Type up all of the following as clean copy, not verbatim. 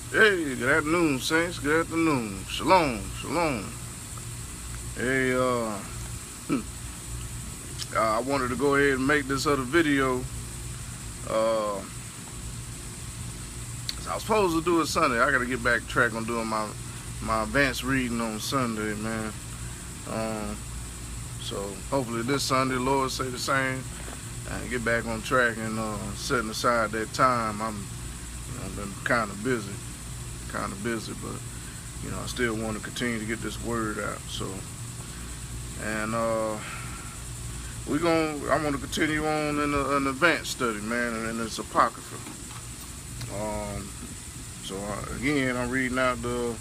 Hey, good afternoon, saints. Good afternoon. Shalom, shalom. Hey, I wanted to go ahead and make this other video. I was supposed to do it Sunday. I got to get back track on doing my advanced reading on Sunday, man. So hopefully this Sunday, Lord say the same, and get back on track and setting aside that time. I've been kind of busy, but I still want to continue to get this word out. So, and I want to continue on in an advanced study, man, and in this Apocrypha. So again, I'm reading out the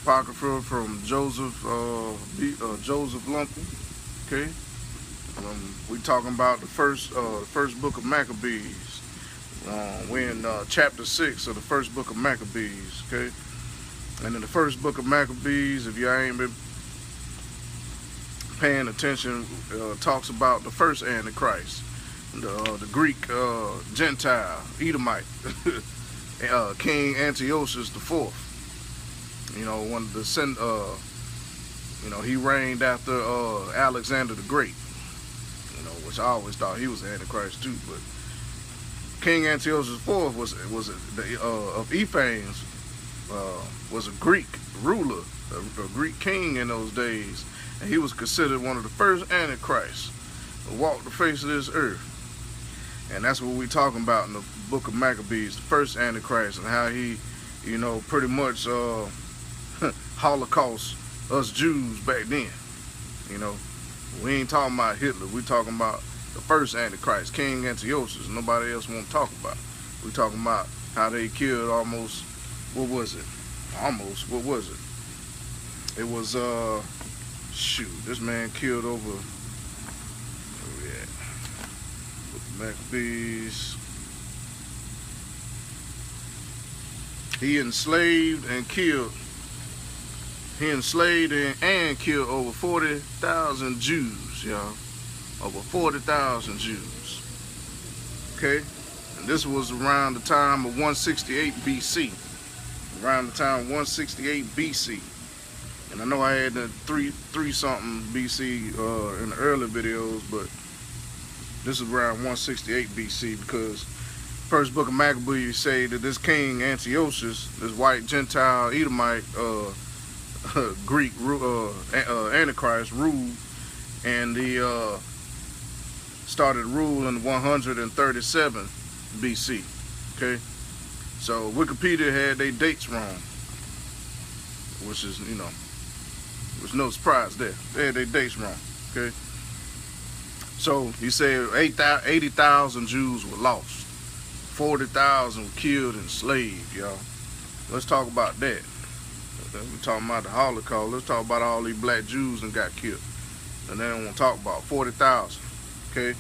Apocrypha from Joseph Lumpkin. Okay, we talking about the first book of Maccabees. We're in chapter 6 of the first book of Maccabees. Okay, and in the first book of Maccabees, if you ain't been paying attention, talks about the first Antichrist, the Greek Gentile Edomite, King Antiochus IV. One of the he reigned after Alexander the Great. Which I always thought he was the Antichrist too, but King Antiochus IV was of Ephanes, was a Greek ruler, a Greek king in those days, and he was considered one of the first Antichrists to walk the face of this earth. And that's what we're talking about in the book of Maccabees, the first Antichrist, and how he, pretty much Holocaust us Jews back then. We ain't talking about Hitler. We talking about the first Antichrist, King Antiochus. Nobody else want to talk about. We talking about how they killed almost, what was it? It was, this man killed over, where we at? Maccabees. He enslaved and killed over 40,000 Jews, y'all. Over 40,000 Jews. Okay? And this was around the time of 168 BC. Around the time of 168 BC. And I know I had the 3-something BC in the early videos, but this is around 168 BC, because first book of Maccabees say that this king Antiochus, this white Gentile Edomite Greek Antichrist, ruled, and he started rule in 137 BC. Okay, so Wikipedia had their dates wrong, which is was no surprise there. They had their dates wrong. Okay, so he said 80,000 Jews were lost, 40,000 were killed and enslaved, y'all. Let's talk about that. We're talking about the Holocaust. Let's talk about all these black Jews that got killed. And they don't want to talk about 40,000. Okay?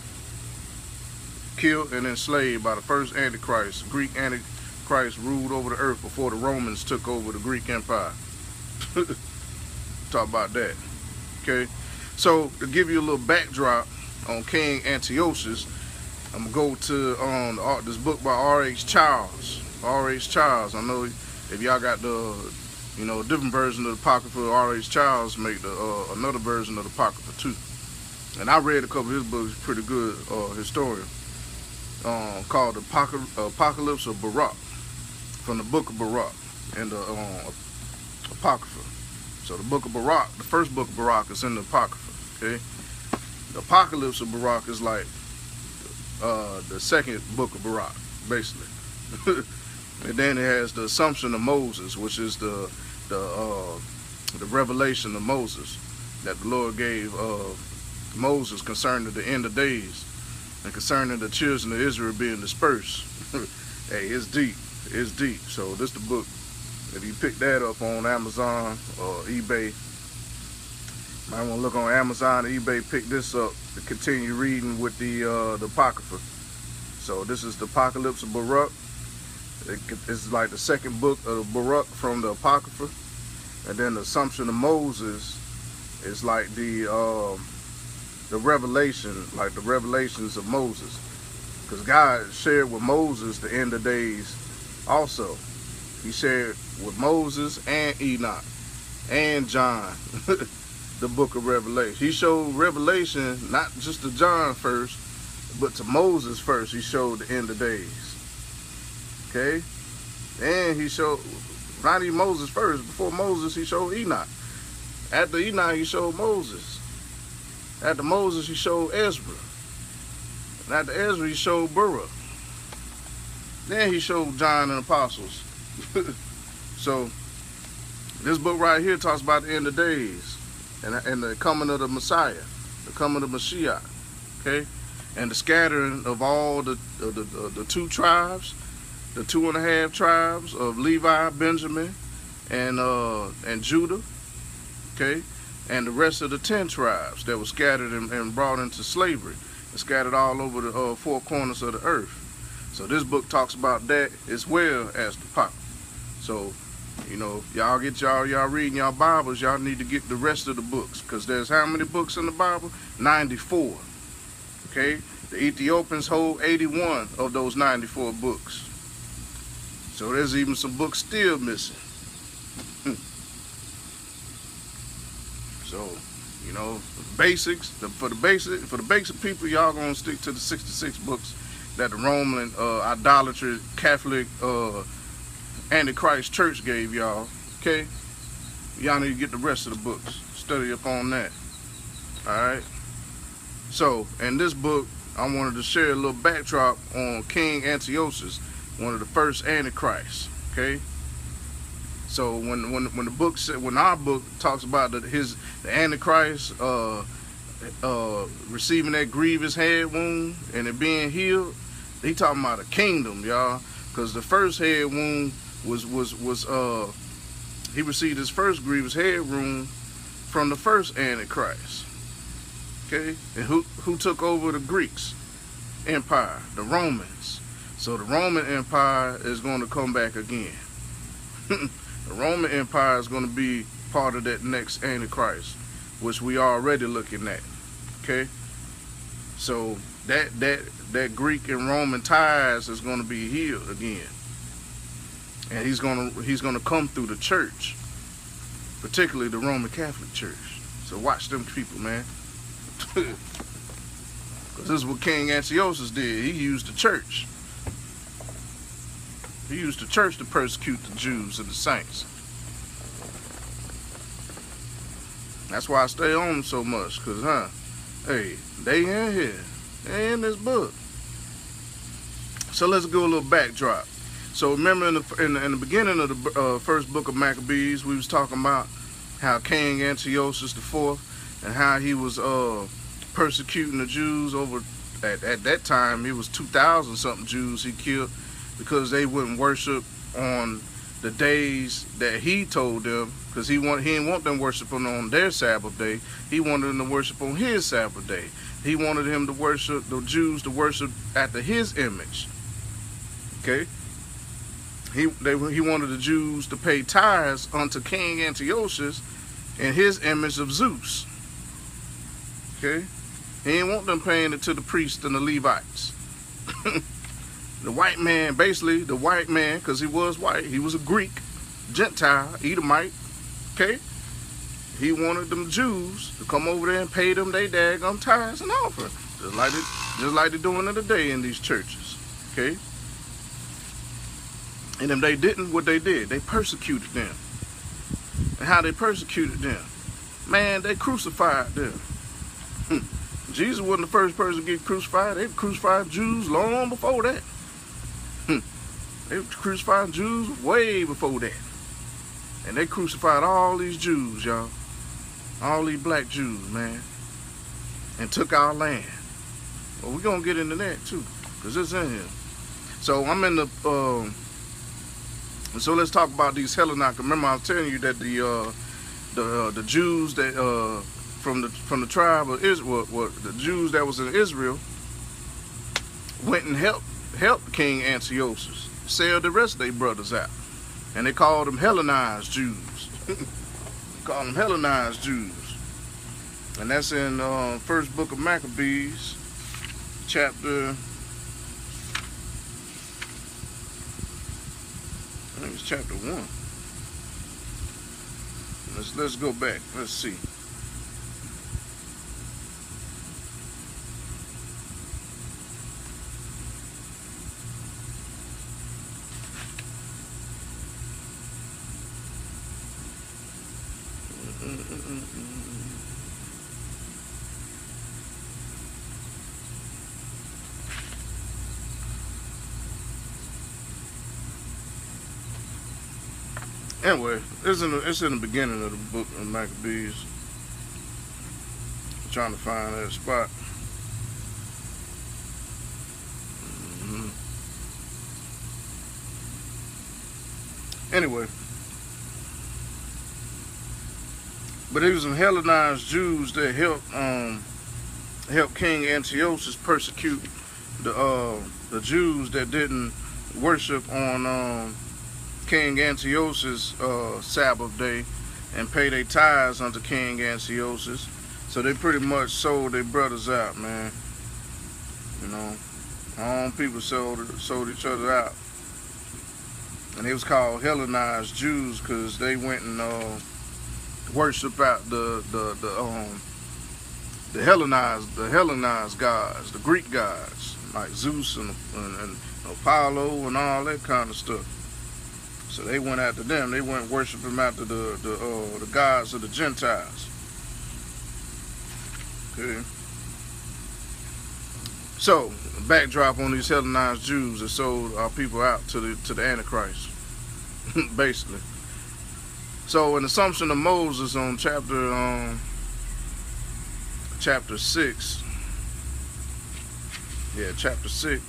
Killed and enslaved by the first Antichrist. Greek Antichrist ruled over the earth before the Romans took over the Greek Empire. Talk about that. Okay? So, to give you a little backdrop on King Antiochus, I'm going to go to this book by R.H. Charles. R.H. Charles. I know if y'all got the different version of the Apocrypha, R.H. Charles made another version of the Apocrypha too. And I read a couple of his books, pretty good historian, called Apocalypse of Baruch, from the book of Baruch and the Apocrypha. So the book of Baruch, the first book of Baruch, is in the Apocrypha. Okay, the Apocalypse of Baruch is like the second book of Baruch, basically. And then it has the Assumption of Moses, which is the revelation of Moses that the Lord gave Moses concerning the end of days and concerning the children of Israel being dispersed. Hey, it's deep. It's deep. So this the book. If you pick that up on Amazon or eBay, you might want to look on Amazon or eBay, pick this up to continue reading with the Apocrypha. So this is the Apocalypse of Baruch. It's like the second book of Baruch from the Apocrypha, and then the Assumption of Moses is like the revelation, like the revelations of Moses, because God shared with Moses the end of days also. He shared with Moses and Enoch and John the book of Revelation. He showed Revelation not just to John first, but to Moses first. He showed the end of days. Okay? And he showed, not even Moses first. Before Moses, he showed Enoch. After Enoch, he showed Moses. After Moses, he showed Ezra. And after Ezra, he showed Baruch. Then he showed John and apostles. So, this book right here talks about the end of days and the coming of the Messiah, the coming of Mashiach, okay? And the scattering of all the two tribes, the 2.5 tribes of Levi, Benjamin, and Judah, okay? And the rest of the 10 tribes that were scattered and brought into slavery and scattered all over the 4 corners of the earth. So this book talks about that as well as the Apocrypha. So, you know, y'all reading y'all Bibles, y'all need to get the rest of the books, because there's how many books in the Bible? 94. Okay? The Ethiopians hold 81 of those 94 books. So there's even some books still missing. So, you know, for the basic people, y'all gonna stick to the 66 books that the Roman idolatry Catholic Antichrist church gave y'all. Okay? Y'all need to get the rest of the books. Study up on that. Alright? So, in this book, I wanted to share a little backdrop on King Antiochus, one of the first Antichrists. Okay? So when our book talks about the Antichrist receiving that grievous head wound and it being healed, he talking about a kingdom, y'all. Because the first head wound was he received his first grievous head wound from the first Antichrist. Okay, and who took over the Greeks empire? The Romans. So the Roman Empire is going to come back again. The Roman Empire is going to be part of that next Antichrist, which we are already looking at. Okay, so that Greek and Roman ties is going to be healed again, and he's gonna come through the church, particularly the Roman Catholic Church. So watch them people, man, because this is what King Antiochus did. He used the church. He used the church to persecute the Jews and the saints. That's why I stay on them so much, because, hey, they in here. They in this book. So let's go a little backdrop. So remember in the beginning of the first book of Maccabees, we was talking about how King Antiochus IV and how he was persecuting the Jews over, at that time, it was 2,000 something Jews he killed, because they wouldn't worship on the days that he told them, because he didn't want them worshiping on their Sabbath day. He wanted them to worship on his Sabbath day. He wanted him to worship, the Jews to worship after his image. Okay? He wanted the Jews to pay tithes unto King Antiochus in his image of Zeus. Okay? He didn't want them paying it to the priests and the Levites. The white man, basically, the white man, because he was white, he was a Greek, Gentile, Edomite, okay? He wanted them Jews to come over there and pay them their daggum tithes and offering, just like they're doing it today in these churches, okay? And if they didn't, what they did, they persecuted them. And how they persecuted them? Man, they crucified them. Jesus wasn't the first person to get crucified. They crucified Jews long before that. They crucified Jews way before that. And they crucified all these Jews, y'all. All these black Jews, man. And took our land. Well, we're going to get into that, too. Because it's in here. So, I'm in the... so, let's talk about these Hellenites. Remember, I was telling you that the Jews that... from the tribe of Israel... the Jews that was in Israel... went and helped King Antiochus sell the rest of their brothers out. And they called them Hellenized Jews. Called them Hellenized Jews. And that's in first book of Maccabees, chapter think it's chapter 1. Let's go back. Let's see. Anyway, it's in the beginning of the book of Maccabees. I'm trying to find that spot. Anyway, but it was some Hellenized Jews that helped King Antiochus persecute the Jews that didn't worship on King Antiochus' Sabbath day and pay their tithes unto King Antiochus. So they pretty much sold their brothers out, man. You know, our own people sold each other out. And it was called Hellenized Jews because they went and worshiped out the Hellenized gods, the Greek gods, like Zeus and Apollo and all that kind of stuff. So they went after them. They went worshiping after the gods of the Gentiles. Okay. So, backdrop on these Hellenized Jews that sold our people out to the Antichrist, basically. So, in Assumption of Moses on chapter 6, yeah, chapter 6.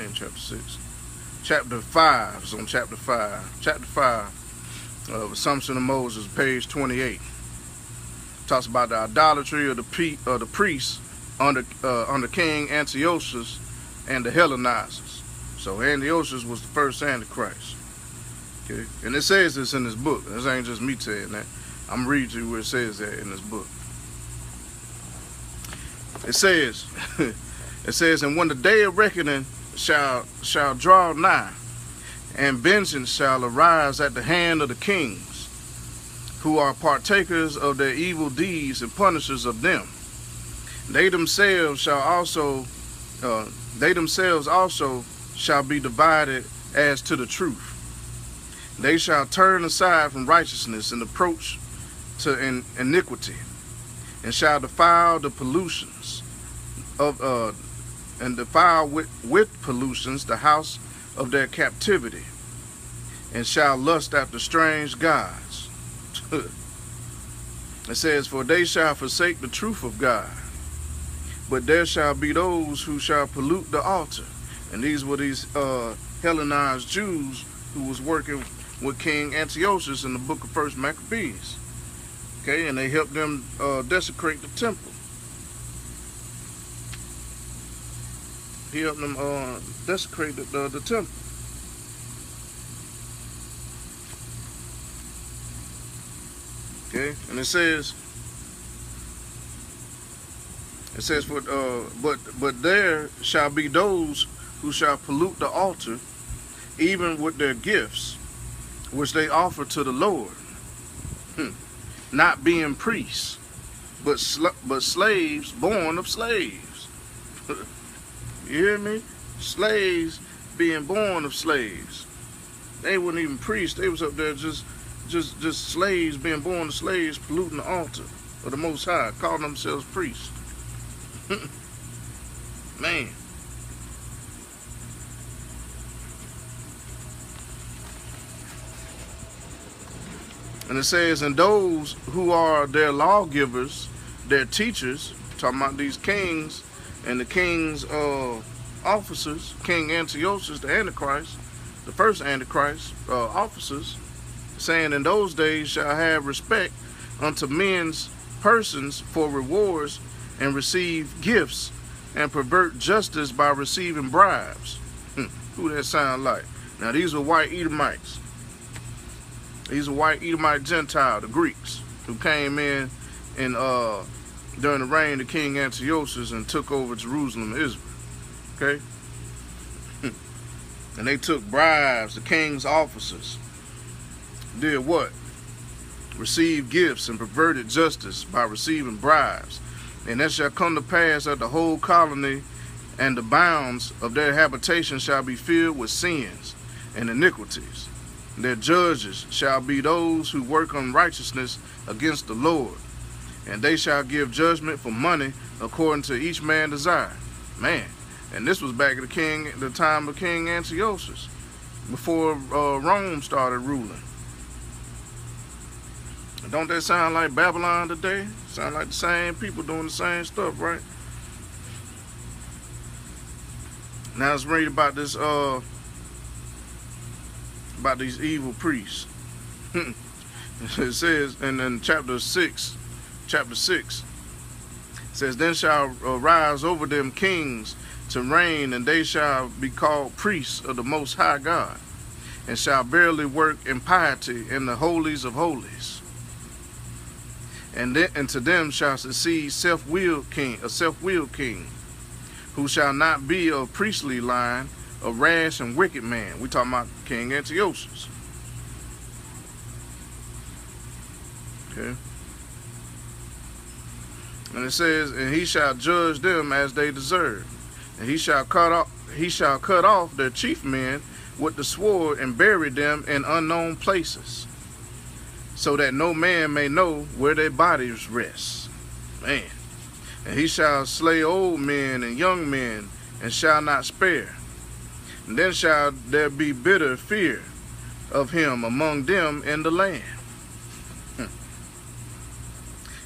In chapter 6. Chapter 5 is on chapter 5. Chapter 5 of Assumption of Moses, page 28. Talks about the idolatry of the priests under King Antiochus and the Hellenizers. So Antiochus was the first Antichrist. Okay, and it says this in this book. This ain't just me saying that. I'm reading to you where it says that in this book. It says, and when the day of reckoning shall draw nigh, and vengeance shall arise at the hand of the kings, who are partakers of their evil deeds and punishers of them. They themselves also shall be divided as to the truth. They shall turn aside from righteousness and approach to iniquity, and shall defile the pollutions of and defile with pollutions the house of their captivity, and shall lust after strange gods. It says, for they shall forsake the truth of God, but there shall be those who shall pollute the altar. And these were these Hellenized Jews who was working with King Antiochus in the book of 1 Maccabees. Okay, and they helped them desecrate the temple. He helped them desecrate the temple. Okay, and it says but there shall be those who shall pollute the altar, even with their gifts, which they offer to the Lord, not being priests, but slaves born of slaves. You hear me? Slaves being born of slaves. They weren't even priests. They was up there just slaves being born of slaves, polluting the altar of the Most High, calling themselves priests. Man. And it says, and those who are their lawgivers, their teachers, talking about these kings and the king's officers, King Antiochus, the Antichrist, the first Antichrist officers, saying, in those days shall have respect unto men's persons for rewards, and receive gifts, and pervert justice by receiving bribes. Who that sound like? Now these are white Edomites. These are white Edomite Gentiles, the Greeks, who came in during the reign of King Antiochus and took over Jerusalem and Israel. Okay? And they took bribes. The king's officers did what? Received gifts and perverted justice by receiving bribes. And it shall come to pass that the whole colony and the bounds of their habitation shall be filled with sins and iniquities. Their judges shall be those who work unrighteousness against the Lord, and they shall give judgment for money according to each man's desire. Man, and this was back at the time of King Antiochus, before Rome started ruling. Don't that sound like Babylon today? Sound like the same people doing the same stuff, right? Now let's read about this about these evil priests. It says in chapter 6, it says, then shall arise over them kings to reign, and they shall be called priests of the Most High God, and shall barely work in piety in the holies of holies. And to them shall succeed a self-willed king, who shall not be of priestly line, a rash and wicked man. We talking about King Antiochus. Okay. And it says, and he shall judge them as they deserve, and he shall cut off their chief men with the sword, and bury them in unknown places, so that no man may know where their bodies rest. Man. And he shall slay old men and young men, and shall not spare. And then shall there be bitter fear of him among them in the land.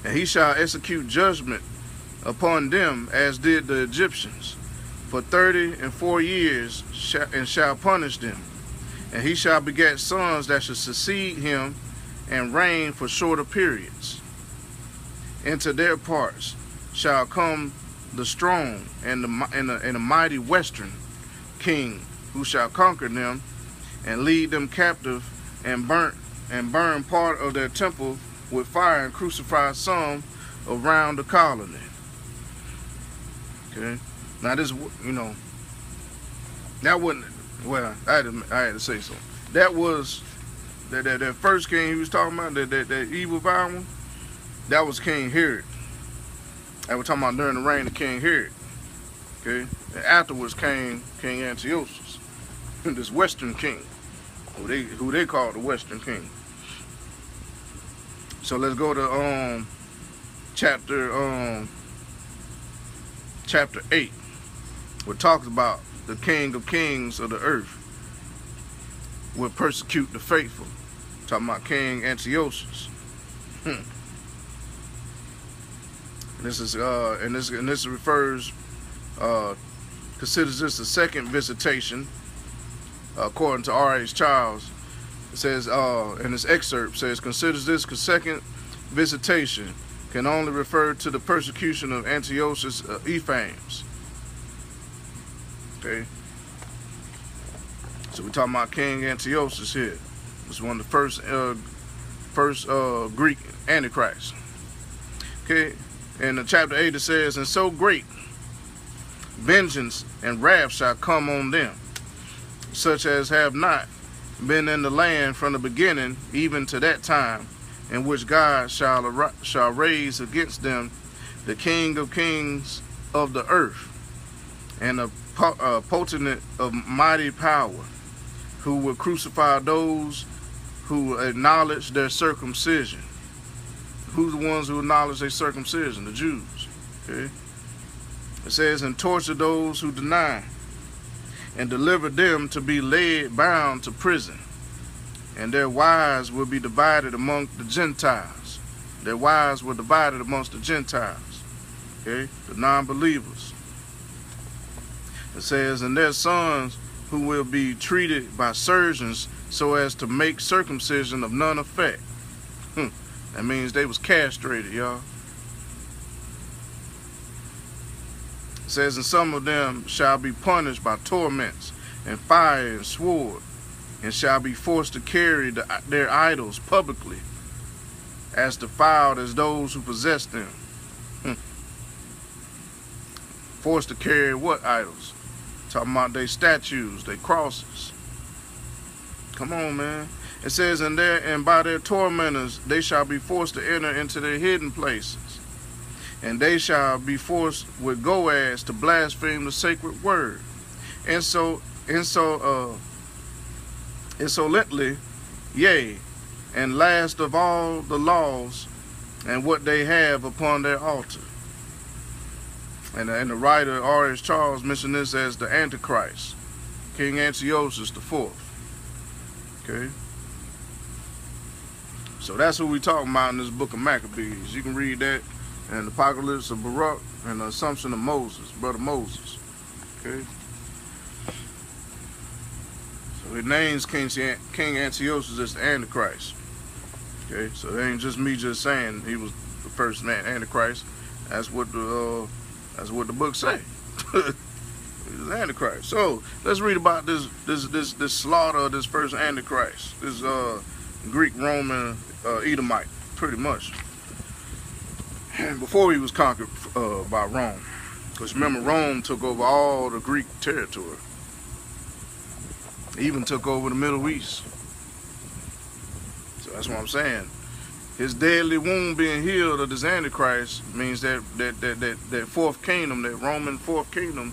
And he shall execute judgment upon them as did the Egyptians for 34 years, and shall punish them. And he shall beget sons that shall succeed him and reign for shorter periods. Into their parts shall come the strong and the mighty western king, who shall conquer them and lead them captive, and burn part of their temple with fire, and crucify some around the colony. Okay, now this, that wasn't, well, I had to say so. That was that first king he was talking about, that evil vile one. That was King Herod. And we're talking about during the reign of King Herod. Okay, and afterwards came King Antiochus, this Western king, who they call the Western king. So let's go to chapter 8, which talks about the King of Kings of the earth will persecute the faithful. Talking about King Antiochus. This is and this refers, considers this the second visitation, according to R.H. Charles. It says, in this excerpt, says, considers this second visitation can only refer to the persecution of Antiochus Ephes. Okay. So we're talking about King Antiochus here. This is one of the first Greek antichrists. Okay. In chapter 8 it says, and so great vengeance and wrath shall come on them, such as have not been in the land from the beginning, even to that time, in which God shall raise against them the King of Kings of the earth, and a potentate of mighty power, who will crucify those who acknowledge their circumcision. Who's the ones who acknowledge their circumcision? The Jews. Okay. It says, and torture those who deny, and deliver them to be led bound to prison. And their wives will be divided among the Gentiles. Their wives were divided amongst the Gentiles. Okay, the non-believers. It says, and their sons who will be treated by surgeons so as to make circumcision of none effect. That means they was castrated, y'all. It says, and some of them shall be punished by torments and fire and sword, and shall be forced to carry their idols publicly, as defiled as those who possess them. Forced to carry what idols? Talking about their statues, their crosses. Come on, man. It says, and by their tormentors they shall be forced to enter into their hidden places, and they shall be forced with goads to blaspheme the sacred word, insolently, yea, and last of all the laws and what they have upon their altar. And the writer R.S. Charles mentioned this as the Antichrist, King Antiochus IV. Okay? So that's who we talking about in this book of Maccabees. You can read that in the Apocalypse of Baruch and the Assumption of Moses, brother Moses. Okay? So his name's King Antiochus as the Antichrist. Okay? So it ain't just me just saying he was the first man, Antichrist. That's what the book say. He's the Antichrist. So let's read about this slaughter of this first Antichrist. This Greek Roman Edomite, pretty much. And before he was conquered by Rome. Because remember, Rome took over all the Greek territory. Even took over the Middle East. So that's what I'm saying. His deadly wound being healed of this Antichrist means that fourth kingdom, that Roman fourth kingdom,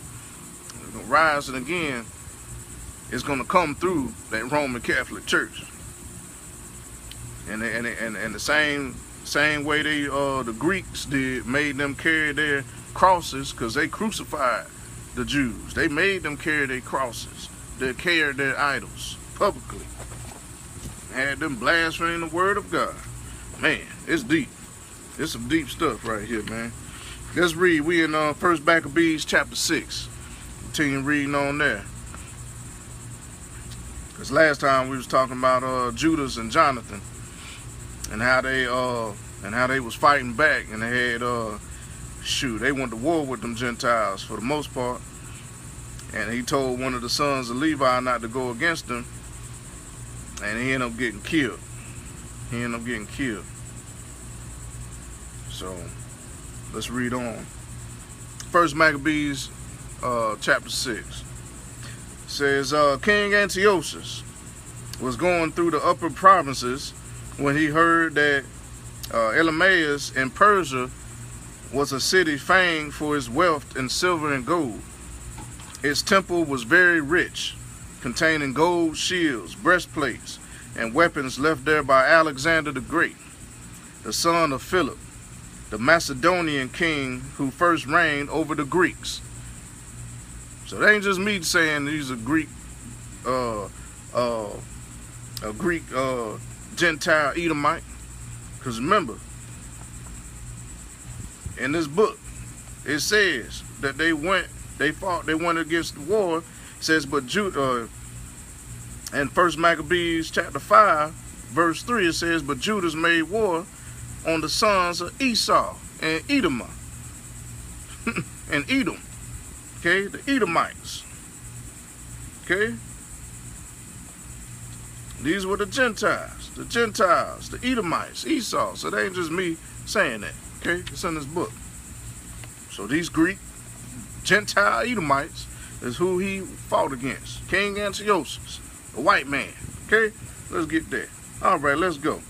rising again, is going to come through that Roman Catholic Church. And the same way the Greeks did, made them carry their crosses, because they crucified the Jews. They made them carry their crosses. They carried their idols publicly. Had them blaspheme the word of God. Man, it's deep. It's some deep stuff right here, man. Let's read. We in 1 Maccabees Ch.6. Continue reading on there. Because last time we was talking about Judas and Jonathan, and how they was fighting back, and they had they went to war with them Gentiles for the most part. And he told one of the sons of Levi not to go against them, and he ended up getting killed. So let's read on. 1 Maccabees chapter 6 says, King Antiochus was going through the upper provinces when he heard that Elyon in Persia was a city famed for its wealth in silver and gold. Its temple was very rich, containing gold shields, breastplates, and weapons left there by Alexander the Great, the son of Philip, the Macedonian king who first reigned over the Greeks. So it ain't just me saying he's a Greek Gentile Edomite. Because remember, in this book, it says that they went against the war. It says, but Judah, in 1 Maccabees chapter 5, verse 3, it says, but Judas made war on the sons of Esau and Edom. And Edom. Okay, the Edomites. Okay? These were the Gentiles, the Edomites, Esau. So they ain't just me saying that. Okay? It's in this book. So these Greek Gentile Edomites is who he fought against. King Antiochus, a white man. Okay? Let's get there. All right, let's go.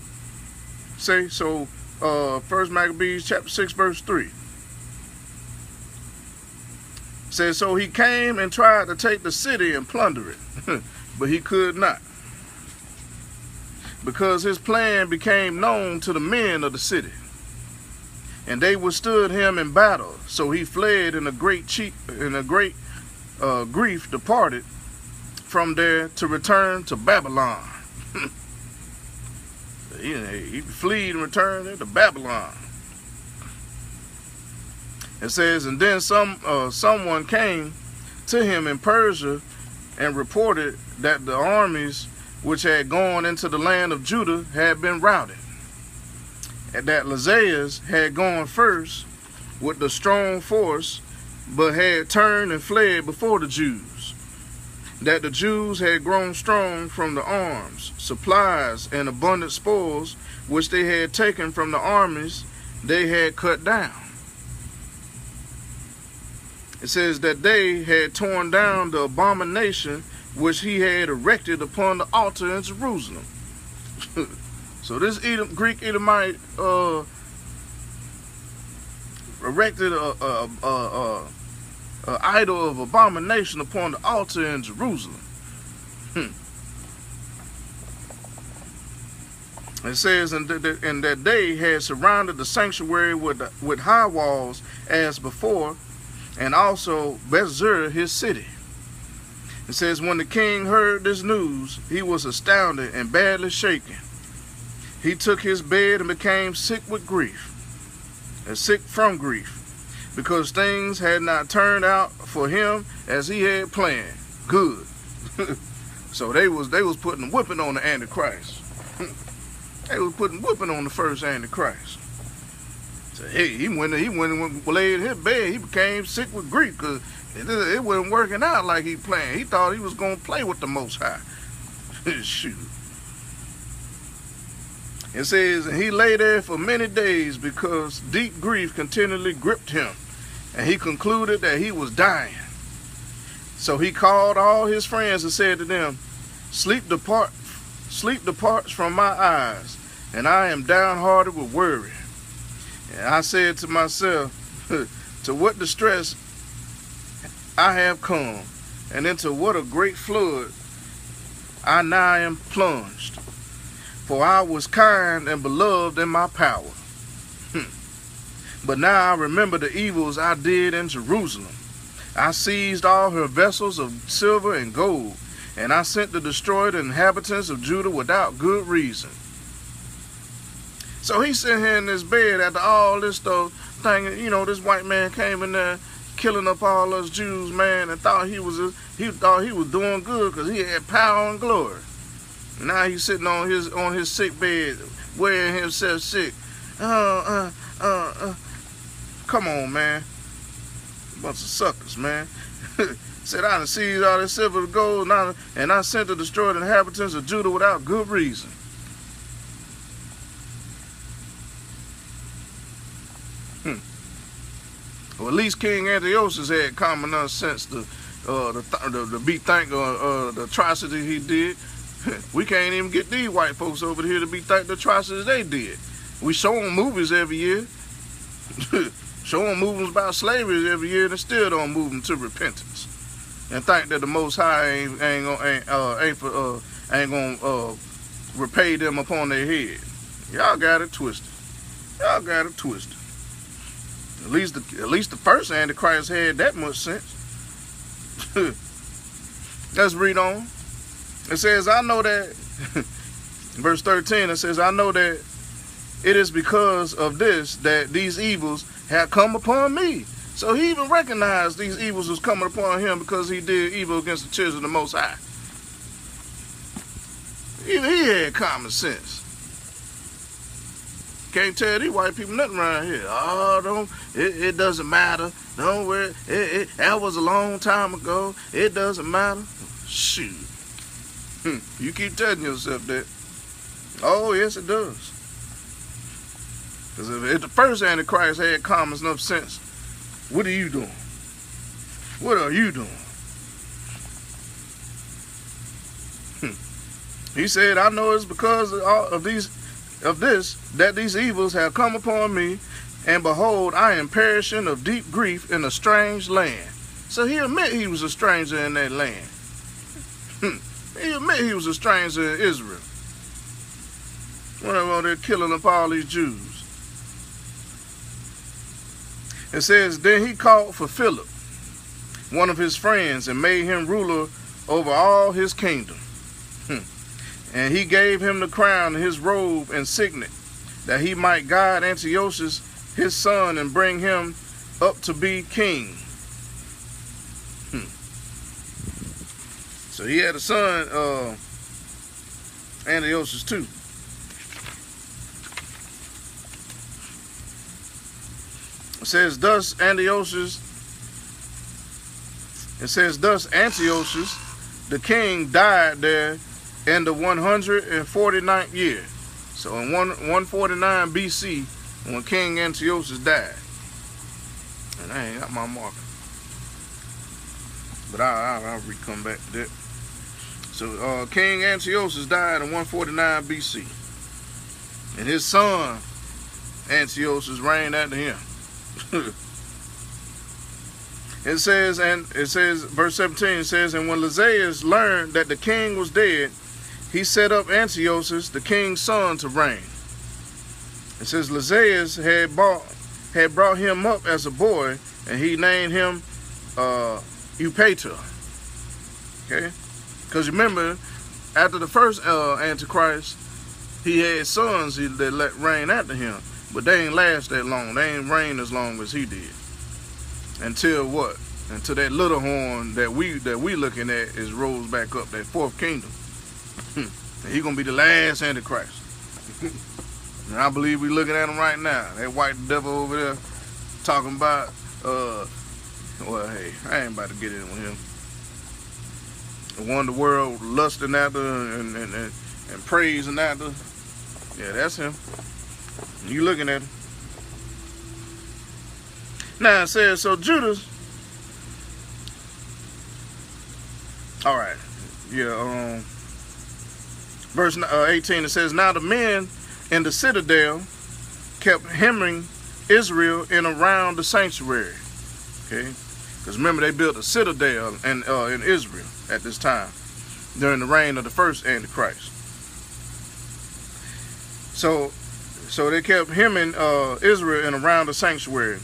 Say, so, 1 Maccabees chapter 6, verse 3. Says, so he came and tried to take the city and plunder it, but he could not, because his plan became known to the men of the city, and they withstood him in battle. So he fled in a great grief, departed from there to return to Babylon. He fled and returned to Babylon. It says, and then someone came to him in Persia and reported that the armies which had gone into the land of Judah had been routed, and that Lysias had gone first with the strong force, but had turned and fled before the Jews, that the Jews had grown strong from the arms, supplies, and abundant spoils which they had taken from the armies they had cut down. It says that they had torn down the abomination which he had erected upon the altar in Jerusalem. So this Greek Edomite erected a idol of abomination upon the altar in Jerusalem. It says, and that they had surrounded the sanctuary with high walls as before, and also Bethzur his city. It says, when the king heard this news, he was astounded and badly shaken. He took his bed and became sick with grief, and sick from grief, because things had not turned out for him as he had planned. Good. So they was putting whipping on the Antichrist. They was putting whipping on the first Antichrist. So hey, he went and laid in his bed. He became sick with grief because it wasn't working out like he planned. He thought he was going to play with the Most High. Shoot. It says, and he lay there for many days because deep grief continually gripped him, and he concluded that he was dying. So he called all his friends and said to them, Sleep departs from my eyes, and I am downhearted with worry. And I said to myself, to what distress I have come, and into what a great flood I now am plunged. For I was kind and beloved in my power. But now I remember the evils I did in Jerusalem. I seized all her vessels of silver and gold, and I sent to destroy the inhabitants of Judah without good reason. So he's sitting here in this bed after all this stuff, thinking, you know, this white man came in there killing up all us Jews, man, and thought he was doing good because he had power and glory. Now he's sitting on his sick bed, wearing himself sick. Come on, man. Bunch of suckers, man. Said I done seized all this silver and gold, and I sent to destroy the inhabitants of Judah without good reason. Well, at least King Antiochus had common enough sense to be thankful the atrocity he did. We can't even get these white folks over here to be thankful the atrocities they did. We show them movies every year. Show them movies about slavery every year, and still don't move them to repentance. And think that the Most High ain't gonna repay them upon their head. Y'all got it twisted. Y'all got it twisted. At least the first Antichrist had that much sense. Let's read on. It says, I know that, verse 13, it says, I know that it is because of this that these evils have come upon me. So he even recognized these evils was coming upon him because he did evil against the children of the Most High. Even he had common sense. Can't tell these white people nothing around here. Oh, it doesn't matter. Don't worry. That was a long time ago. It doesn't matter. Shoot. You keep telling yourself that. Oh, yes, it does. Because if the first Antichrist had common enough sense, what are you doing? What are you doing? He said, I know it's because of this that these evils have come upon me, and behold, I am perishing of deep grief in a strange land. So he admit he was a stranger in that land. He admit he was a stranger in Israel. Whenever they're killing up all these Jews. It says, then he called for Philip, one of his friends, and made him ruler over all his kingdom. And he gave him the crown and his robe and signet, that he might guide Antiochus his son and bring him up to be king. So he had a son, Antiochus too. It says, thus Antiochus, the king, died there in the 149th year. So in 149 BC, when King Antiochus died. And I ain't got my marker. But I'll come back to that. So King Antiochus died in 149 BC. And his son Antiochus reigned after him. It says, verse 17, it says, and when Lysias learned that the king was dead, he set up Antiochus, the king's son, to reign. It says Lysias had brought him up as a boy, and he named him Eupator. Okay? Because remember, after the first Antichrist, he had sons that let reign after him. But they ain't last that long. They ain't reign as long as he did. Until what? Until that little horn that we looking at is rose back up, that fourth kingdom. And he gonna be the last Antichrist. And I believe we looking at him right now. That white devil over there talking about well, hey, I ain't about to get in with him. The one the world lusting after and praising after. Yeah, that's him. You looking at him. Now it says, so Judas. All right. Yeah. Verse 18, it says, now the men in the citadel kept hemming Israel in around the sanctuary. Okay. Because remember, they built a citadel in Israel at this time, during the reign of the first Antichrist. So they kept hemming Israel in around the sanctuary.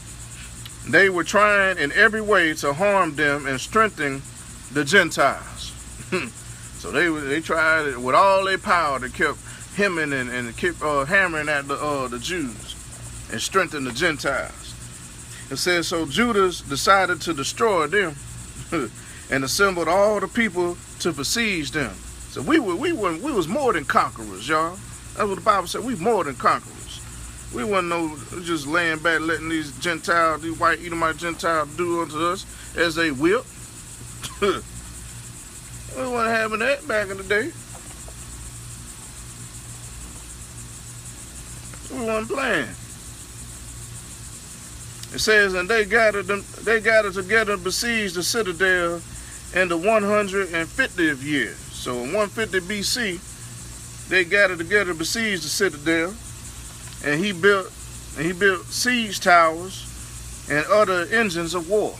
They were trying in every way to harm them and strengthen the Gentiles. So they tried with all their power. They kept hemming and kept hammering at the Jews and strengthen the Gentiles. It says, so Judas decided to destroy them and assembled all the people to besiege them. So we was more than conquerors, y'all. That's what the Bible said. We more than conquerors. We wasn't just laying back letting these Gentiles, these white Edomite Gentiles do unto us as they will. We wasn't having that back in the day. We wasn't playing. It says, and they gathered together and besieged the citadel in the 150th year. So in 150 BC, they gathered together and besieged the citadel, and he built siege towers and other engines of war.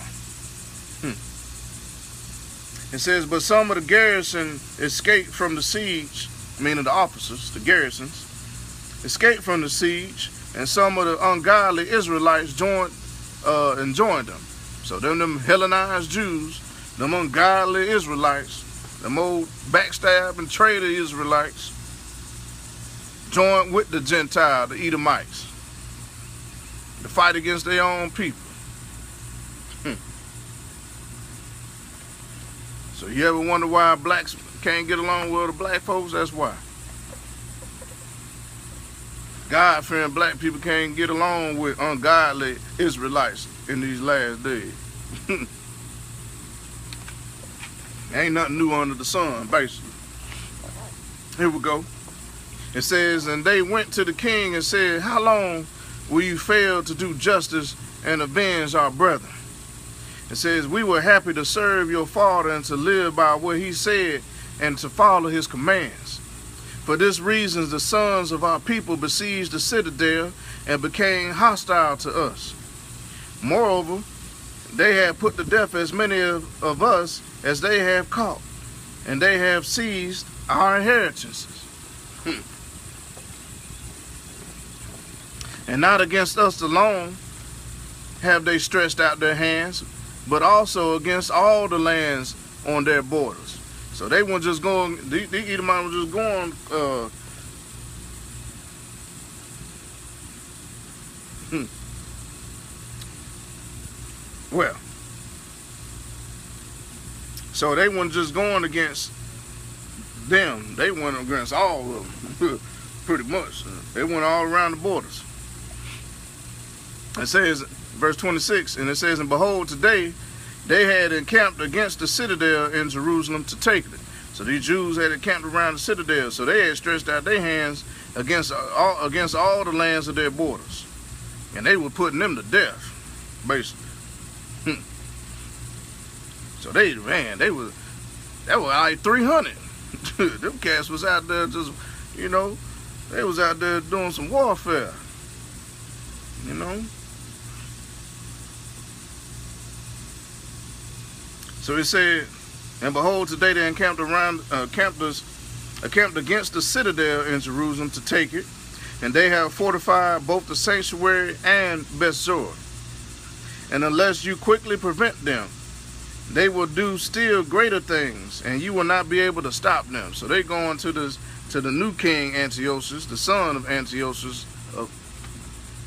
It says, but some of the garrison escaped from the siege, meaning the officers, the garrisons, escaped from the siege, and some of the ungodly Israelites joined them. So them Hellenized Jews, them ungodly Israelites, them old backstab and traitor Israelites, joined with the Gentile, the Edomites, to fight against their own people. So you ever wonder why blacks can't get along with the black folks? That's why. God-fearing black people can't get along with ungodly Israelites in these last days. Ain't nothing new under the sun, basically. Here we go. It says, and they went to the king and said, how long will you fail to do justice and avenge our brethren? It says, we were happy to serve your father and to live by what he said and to follow his commands. For this reason, the sons of our people besieged the citadel and became hostile to us. Moreover, they have put to death as many of us as they have caught, and they have seized our inheritances. And not against us alone have they stretched out their hands, but also against all the lands on their borders. So they weren't just going, the Edomites were just going, well, so they weren't just going against them, they went against all of them, pretty much. They went all around the borders. It says, verse 26, and it says, and behold, today they had encamped against the citadel in Jerusalem to take it. So these Jews had encamped around the citadel, so they had stretched out their hands against all the lands of their borders. And they were putting them to death, basically. So they was like 300. Them cats was out there just, you know, they was out there doing some warfare. You know. So it said, and behold, today they encamped against the citadel in Jerusalem to take it, and they have fortified both the sanctuary and Bethzor. And unless you quickly prevent them, they will do still greater things, and you will not be able to stop them. So they going to the new king Antiochus, the son of Antiochus, of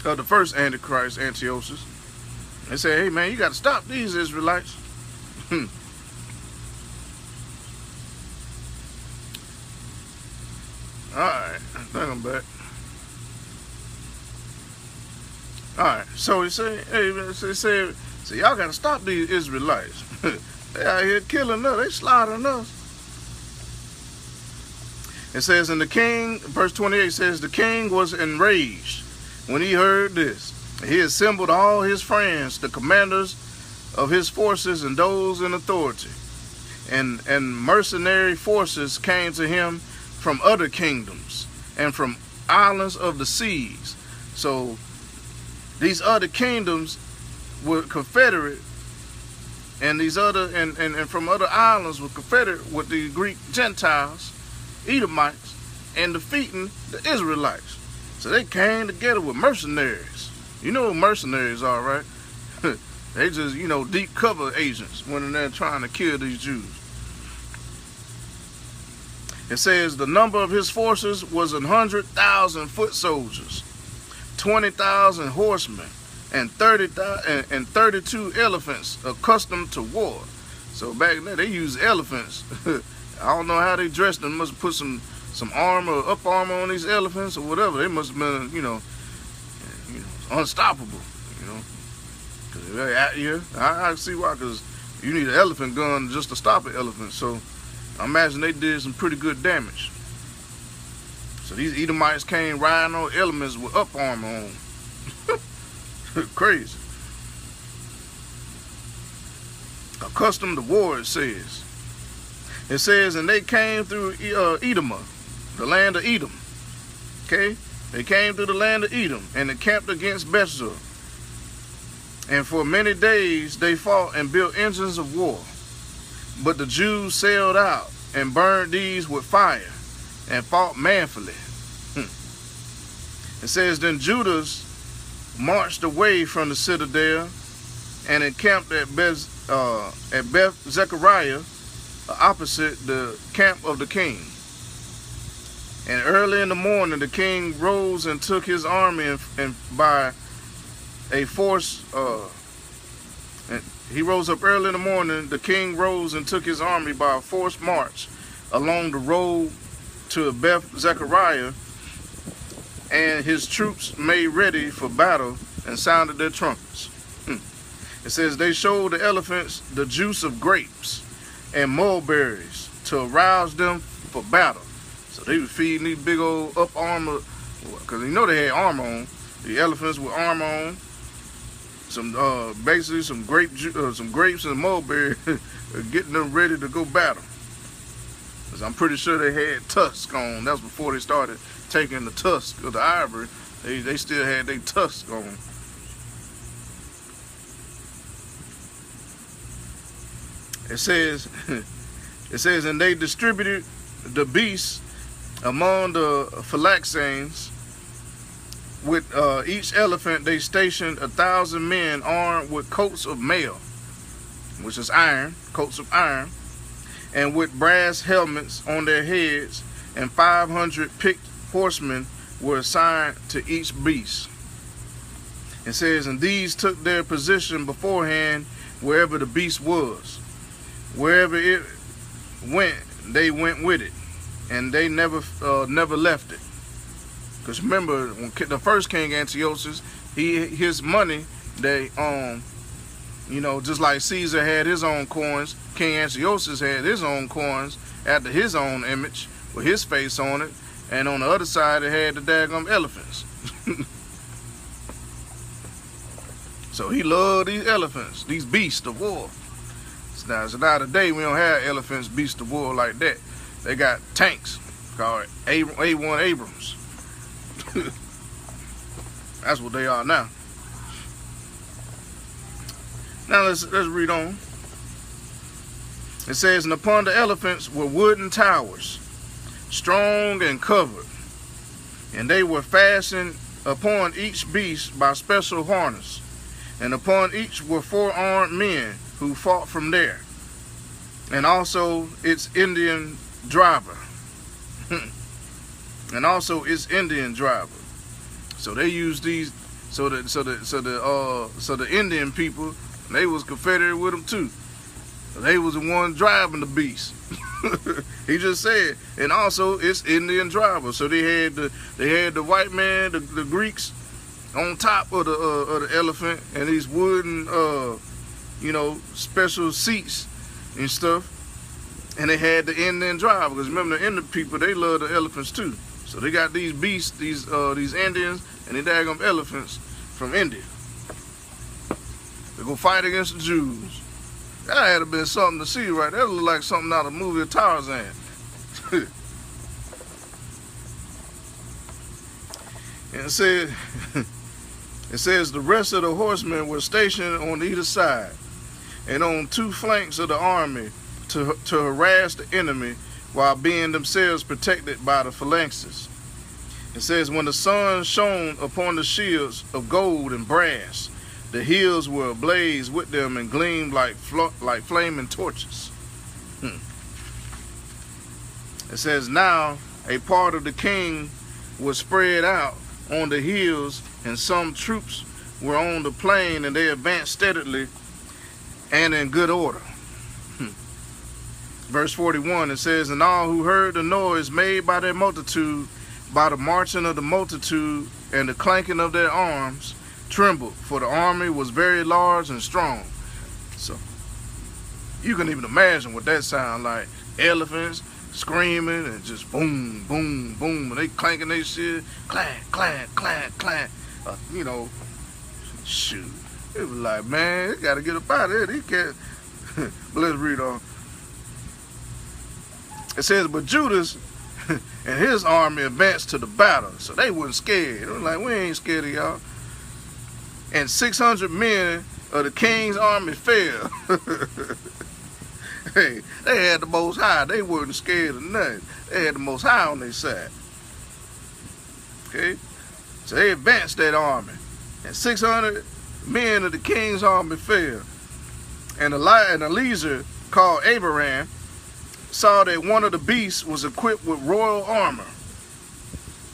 the first Antichrist, Antiochus. They say, hey man, you got to stop these Israelites. Alright, I think I'm back. Alright, so he said, hey, so y'all got to stop these Israelites. They out here killing us, they slaughtering us. It says, and the king, verse 28 says, the king was enraged when he heard this. He assembled all his friends, the commanders of his forces and those in authority. And mercenary forces came to him from other kingdoms and from islands of the seas. So these other kingdoms were confederate, and these other and from other islands were confederate with the Greek Gentiles, Edomites, and defeating the Israelites. So they came together with mercenaries. You know what mercenaries are, right? They just, you know, deep cover agents when they're trying to kill these Jews. It says the number of his forces was 100,000 foot soldiers, 20,000 horsemen, and 32 elephants accustomed to war. So back then they used elephants. I don't know how they dressed them. Must have put some armor, up armor on these elephants or whatever. They must have been, you know, unstoppable. You know, cause I see why. Cause you need an elephant gun just to stop an elephant. So I imagine they did some pretty good damage. So these Edomites came riding on elements with up armor on. Crazy. Accustomed to war, it says. It says, and they came through Edom, the land of Edom. Okay? They came through the land of Edom and encamped against Bethzor. And for many days they fought and built engines of war. But the Jews sailed out and burned these with fire and fought manfully. It says, then Judas marched away from the citadel and encamped at Beth Zechariah, opposite the camp of the king. And early in the morning the king rose and took his army and by a force, he rose up early in the morning, the king rose and took his army by a forced march along the road to Beth Zechariah, and his troops made ready for battle and sounded their trumpets. It says they showed the elephants the juice of grapes and mulberries to arouse them for battle. So they were feeding these big old up armor, because you know they had armor on. The elephants with armor on. Some basically some grapes and mulberries, getting them ready to go battle. Because I'm pretty sure they had tusks on. That was before they started taking the tusk of the ivory. They still had their tusks on. It says, and they distributed the beasts among the phalanxes. With each elephant they stationed 1,000 men armed with coats of mail, which is iron, coats of iron, and with brass helmets on their heads, and 500 picked horsemen were assigned to each beast. It says, and these took their position beforehand wherever the beast was. Wherever it went, they went with it, and they never left it. Because remember, when the first king Antiochus, his money, they you know, just like Caesar had his own coins, King Antiochus had his own coins after his own image with his face on it, and on the other side it had the daggum elephants. So he loved these elephants, these beasts of war. So now today we don't have elephants, beasts of war like that. They got tanks called A1 Abrams. That's what they are now. Now let's read on. It says, and upon the elephants were wooden towers, strong and covered, and they were fastened upon each beast by special harness, and upon each were 4 armed men who fought from there, and also its Indian driver. And also its Indian driver. So they used these. So the Indian people, they was confederate with them too. They was the one driving the beast. He just said, and also its Indian driver. So they had the white man, the Greeks, on top of the elephant, and these wooden special seats and stuff. And they had the Indian driver, because remember the Indian people, they love the elephants too. So they got these beasts, these Indians, and they daggum elephants from India. They go fight against the Jews. That had to been something to see, right? That looked like something out of the movie of Tarzan. And it says the rest of the horsemen were stationed on either side and on 2 flanks of the army to harass the enemy, while being themselves protected by the phalanxes. It says, when the sun shone upon the shields of gold and brass, the hills were ablaze with them and gleamed like flaming torches. It says, now a part of the king was spread out on the hills, and some troops were on the plain, and they advanced steadily and in good order. Verse 41, it says, and all who heard the noise made by their multitude, by the marching of the multitude and the clanking of their arms, trembled, for the army was very large and strong. So you can even imagine what that sound like. Elephants screaming and just boom, boom, boom, and they clanking their shit, clank, clank, clank, clank. Shoot. It was like, man, they gotta get up out of here. They can't. But let's read on. It says, but Judas and his army advanced to the battle, so they wasn't scared. They were like, we ain't scared of y'all. And 600 men of the king's army fell. Hey, they had the Most High. They weren't scared of nothing. They had the Most High on their side. Okay? So they advanced that army. And 600 men of the king's army fell. And Eliezer, called Abraham, saw that one of the beasts was equipped with royal armor.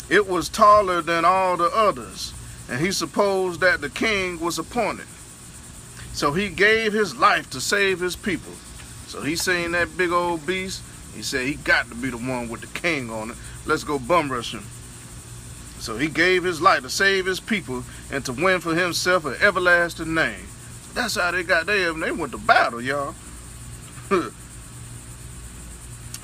It was taller than all the others, and he supposed that the king was appointed. So he gave his life to save his people. So he seen that big old beast. He said he got to be the one with the king on it. Let's go bum rush him. So he gave his life to save his people and to win for himself an everlasting name. That's how they got there. They went to battle, y'all. It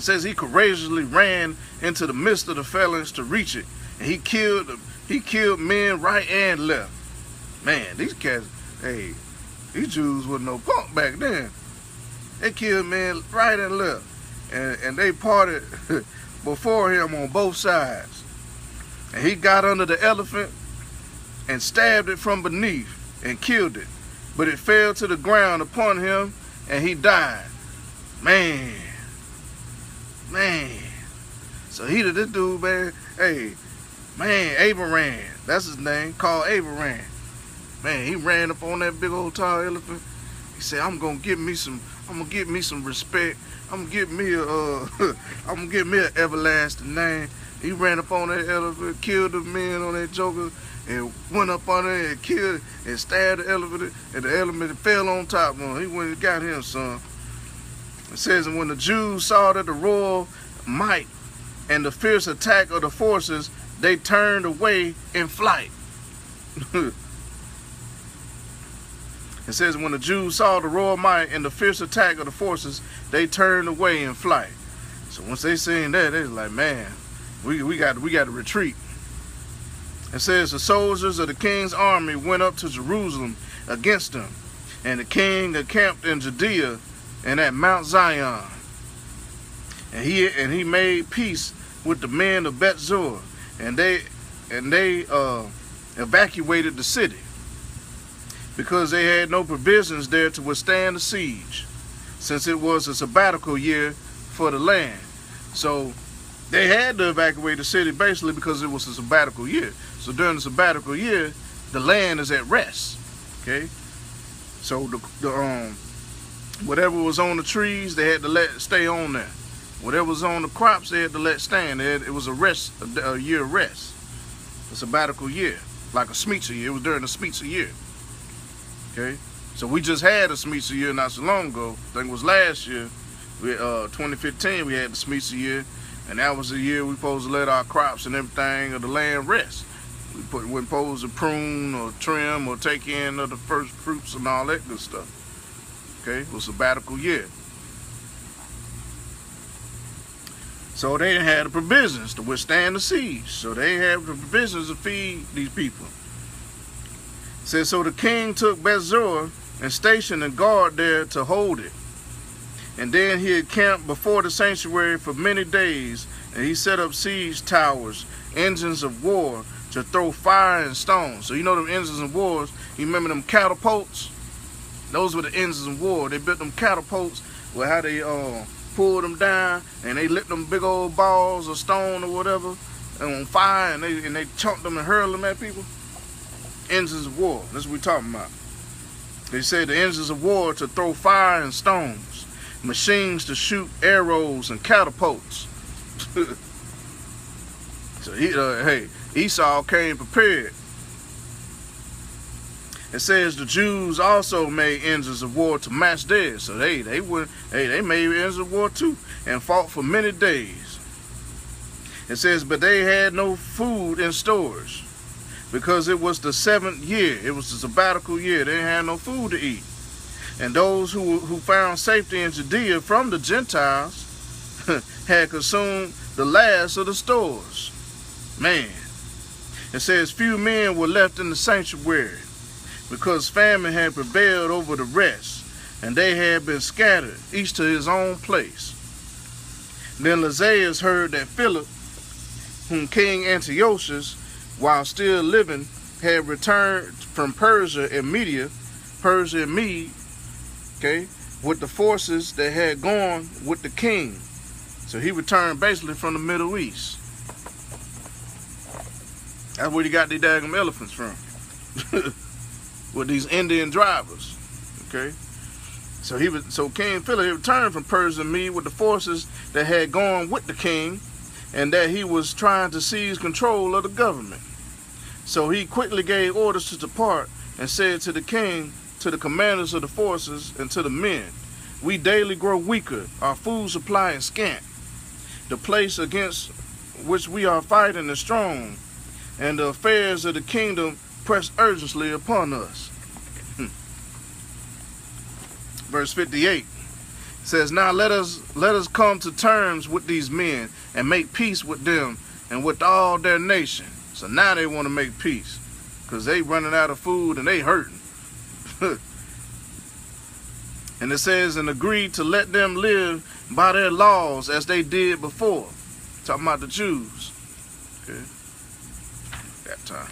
says he courageously ran into the midst of the phalanx to reach it, and he killed men right and left. Man, these cats, hey, these Jews wasn't no punk back then. They killed men right and left, and they parted before him on both sides. And he got under the elephant and stabbed it from beneath and killed it, but it fell to the ground upon him, and he died. Man. So he did this dude, man. Hey, man, Abraham. That's his name, called Abraham. Man, he ran up on that big old tall elephant. He said, I'm gonna get me some respect. I'm gonna get me an everlasting name. He ran up on that elephant, killed the men on that joker, and went up on it and killed and stabbed the elephant, and the elephant fell on top of him. He went and got him, son. It says, and when the Jews saw that the royal might and the fierce attack of the forces, they turned away in flight. It says, when the Jews saw the royal might and the fierce attack of the forces, they turned away in flight. So once they seen that, they was like, man, we got to retreat. It says, the soldiers of the king's army went up to Jerusalem against them, and the king encamped in Judea and at Mount Zion. And he made peace with the men of Bethzor, and they evacuated the city, because they had no provisions there to withstand the siege, since it was a sabbatical year for the land. So they had to evacuate the city basically because it was a sabbatical year. So during the sabbatical year, the land is at rest. Okay, so the whatever was on the trees, they had to let stay on there. Whatever was on the crops, they had to let stand. It was a year of rest, a sabbatical year, like a Shemitah year. It was during the Shemitah year. Okay, so we just had a Shemitah year not so long ago. I think it was last year, 2015. We had the Shemitah year, and that was the year we supposed to let our crops and everything of the land rest. We weren't supposed to prune or trim or take in of the first fruits and all that good stuff. Okay, it was a sabbatical year. So they had the provisions to withstand the siege. So they had the provisions to feed these people. It says, so the king took Bethzor and stationed a guard there to hold it. And then he encamped before the sanctuary for many days, and he set up siege towers, engines of war, to throw fire and stones. So you know them engines of war, you remember them catapults? Those were the engines of war. They built them catapults with how they pulled them down, and they lit them big old balls of stone or whatever on fire, and they chunked them and hurled them at people. Engines of war, that's what we're talking about. They said the engines of war to throw fire and stones, machines to shoot arrows and catapults. So hey, Esau came prepared. It says the Jews also made engines of war to match theirs. So they made engines of war too, and fought for many days. It says, but they had no food in stores, because it was the 7th year. It was the sabbatical year. They didn't have no food to eat. And those who found safety in Judea from the Gentiles had consumed the last of the stores. Man. It says few men were left in the sanctuary, because famine had prevailed over the rest, and they had been scattered, each to his own place. Then Lysias heard that Philip, whom King Antiochus, while still living, had returned from Persia and Mede, okay, with the forces that had gone with the king. So he returned basically from the Middle East. That's where he got the daggum elephants from. With these Indian drivers. Okay. So King Philip returned from Persia and Mede with the forces that had gone with the king, and that he was trying to seize control of the government. So he quickly gave orders to depart, and said to the king, to the commanders of the forces, and to the men, we daily grow weaker, our food supply is scant. The place against which we are fighting is strong, and the affairs of the kingdom press urgently upon us. Verse 58 says, now let us come to terms with these men, and make peace with them and with all their nation. So now they want to make peace, because they running out of food and they hurting. And it says, and agree to let them live by their laws as they did before. Talking about the Jews. Okay. That time.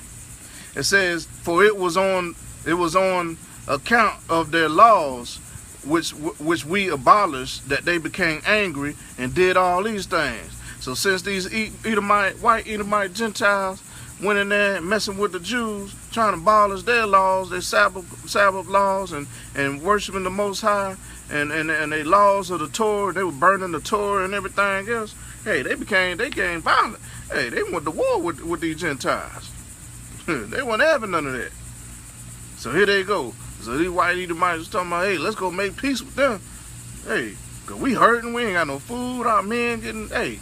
It says, for it was on account of their laws which we abolished, that they became angry and did all these things. So since these white Edomite Gentiles went in there messing with the Jews, trying to abolish their laws, their Sabbath laws, and worshiping the Most High, and their laws of the Torah, they were burning the Torah and everything else. Hey, they became violent. Hey, they went to war with these Gentiles. They weren't having none of that. So here they go. So these white Edomites was talking about, hey, let's go make peace with them. Hey, because we hurting, we ain't got no food, our men getting, hey.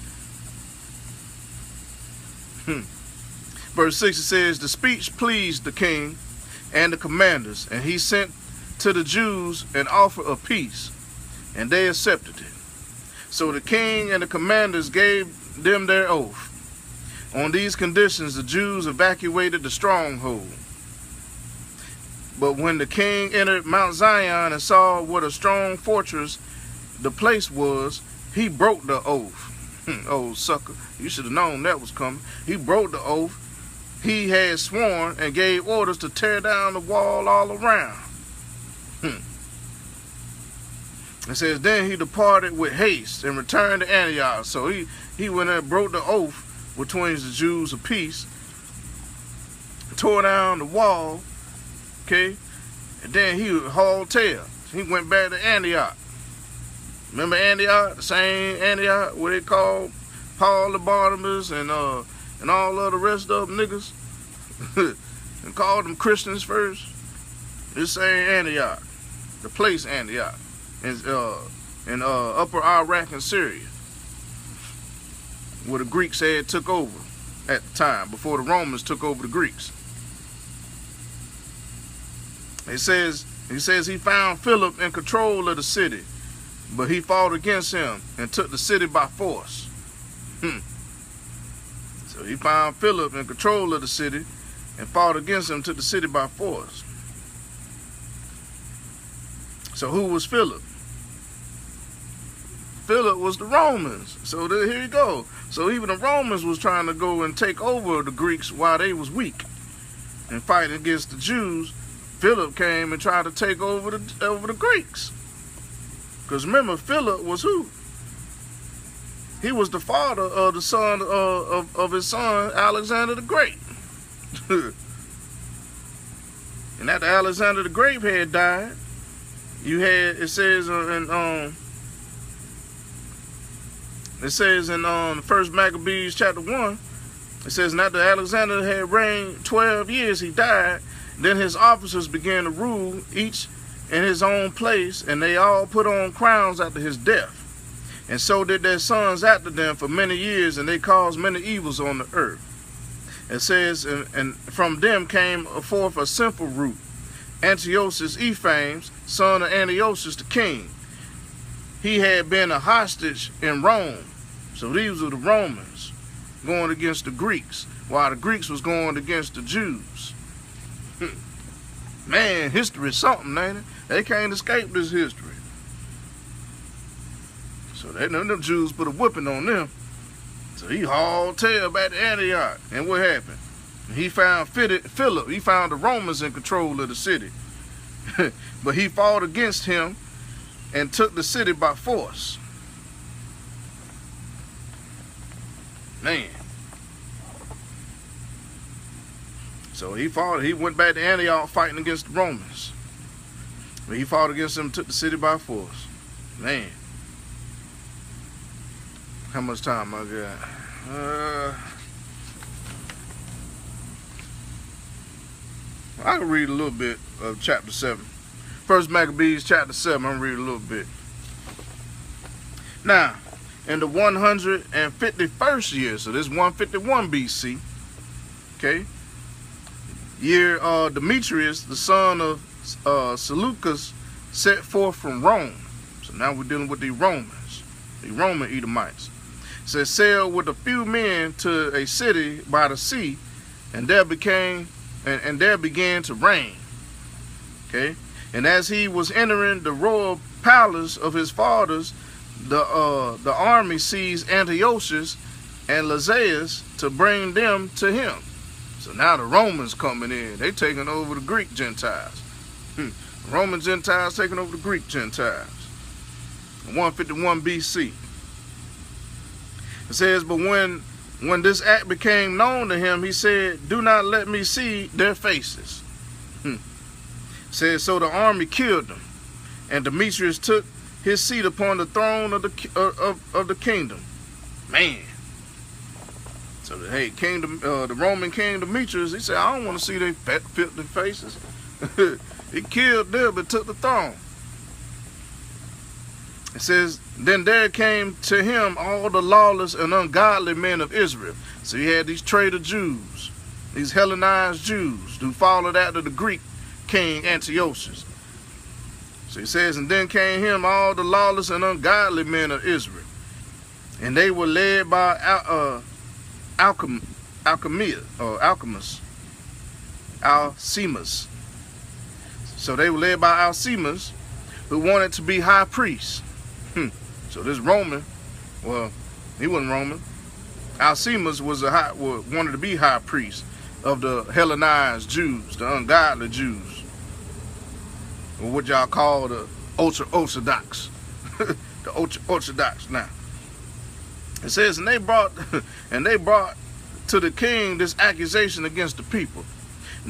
Verse 6, it says, the speech pleased the king and the commanders, and he sent to the Jews an offer of peace, and they accepted it. So the king and the commanders gave them their oath. On these conditions, the Jews evacuated the stronghold. But when the king entered Mount Zion and saw what a strong fortress the place was, he broke the oath. Old sucker. You should have known that was coming. He broke the oath. He had sworn and gave orders to tear down the wall all around. It says, then he departed with haste and returned to Antioch. So he went and broke the oath between the Jews of peace, tore down the wall, okay, and then he hauled tail. He went back to Antioch. Remember Antioch, the same Antioch where they called Paul and Barnabas and all of the rest of them niggas and called them Christians first? This same Antioch, the place Antioch, in Upper Iraq and Syria, where the Greeks had took over at the time, before the Romans took over the Greeks. He says he found Philip in control of the city, but he fought against him and took the city by force. So he found Philip in control of the city and fought against him, took the city by force. So who was Philip? Philip was the Romans. So here you go. So even the Romans was trying to go and take over the Greeks while they was weak and fighting against the Jews. Philip came and tried to take over the Greeks. Because remember, Philip was who? He was the father of the son of his son, Alexander the Great. And after Alexander the Great had died, you had, it says in 1 Maccabees chapter 1, it says, and after Alexander had reigned 12 years, he died. Then his officers began to rule, each in his own place, and they all put on crowns after his death. And so did their sons after them for many years, and they caused many evils on the earth. It says, and from them came forth a sinful root, Antiochus Ephanes, son of Antiochus the king. He had been a hostage in Rome. So these were the Romans going against the Greeks, while the Greeks was going against the Jews. Man, history is something, ain't it? They can't escape this history. So them Jews put a whipping on them. So he hauled tail back to Antioch. And what happened? He found Philip. He found the Romans in control of the city. But he fought against him and took the city by force. Man. So he went back to Antioch fighting against the Romans. But he fought against them and took the city by force. Man. How much time I got? I can read a little bit of chapter 7. 1 Maccabees chapter 7, I'm going to read a little bit. Now, in the 151st year, so this is 151 BC, okay, year Demetrius, the son of Seleucus, set forth from Rome. So now we're dealing with the Romans, the Roman Edomites. It says, sailed with a few men to a city by the sea, and there began to rain. Okay, and as he was entering the royal palace of his fathers, the army seized Antiochus and Lysias to bring them to him. So now the Romans coming in. They taking over the Greek Gentiles. Roman Gentiles taking over the Greek Gentiles. 151 BC. It says, but when this act became known to him, he said, do not let me see their faces. It says, so the army killed them, and Demetrius took his seat upon the throne of the kingdom. Man. So hey, the Roman king Demetrius, he said, I don't want to see their filthy faces. He killed them but took the throne. It says, then there came to him all the lawless and ungodly men of Israel. So he had these traitor Jews, these Hellenized Jews who followed after the Greek king Antiochus. So he says, and then came him all the lawless and ungodly men of Israel. And they were led by Alcemus. So they were led by Alcemus, who wanted to be high priest. So this Roman, well, he wasn't Roman. Alcimus was wanted to be high priest of the Hellenized Jews, the ungodly Jews, or what y'all call the ultra-Orthodox, the ultra-Orthodox now. It says, and they brought to the king this accusation against the people.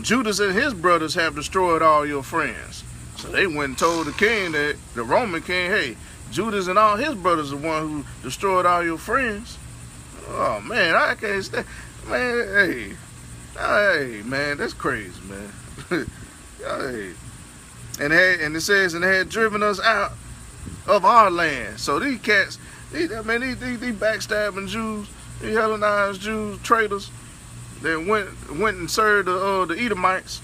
Judas and his brothers have destroyed all your friends. So they went and told the king, that the Roman king, hey, Judas and all his brothers are the one who destroyed all your friends. Oh man, I can't stand. Man, hey, man, that's crazy, man. Hey. And it says, and they had driven us out of our land. So these cats, these backstabbing Jews, these Hellenized Jews, traitors, they went and served the Edomites.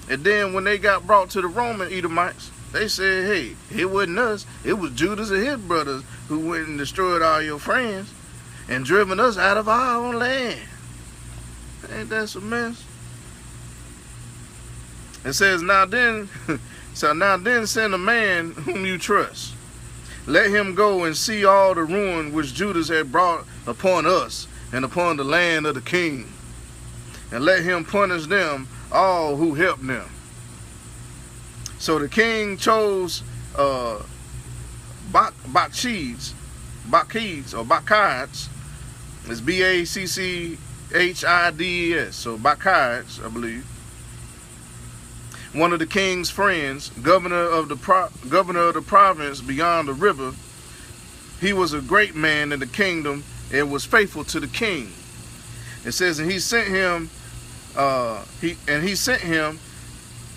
And then when they got brought to the Roman Edomites, they said, hey, it wasn't us. It was Judas and his brothers who went and destroyed all your friends and driven us out of our own land. Ain't that some mess? It says, now then send a man whom you trust. Let him go and see all the ruin which Judas had brought upon us and upon the land of the king. And let him punish them all who helped them. So the king chose Bacchides, or Bacchides. It's Bacchides, so Bacchides, I believe. One of the king's friends, governor of the province beyond the river. He was a great man in the kingdom and was faithful to the king. It says, and he sent him,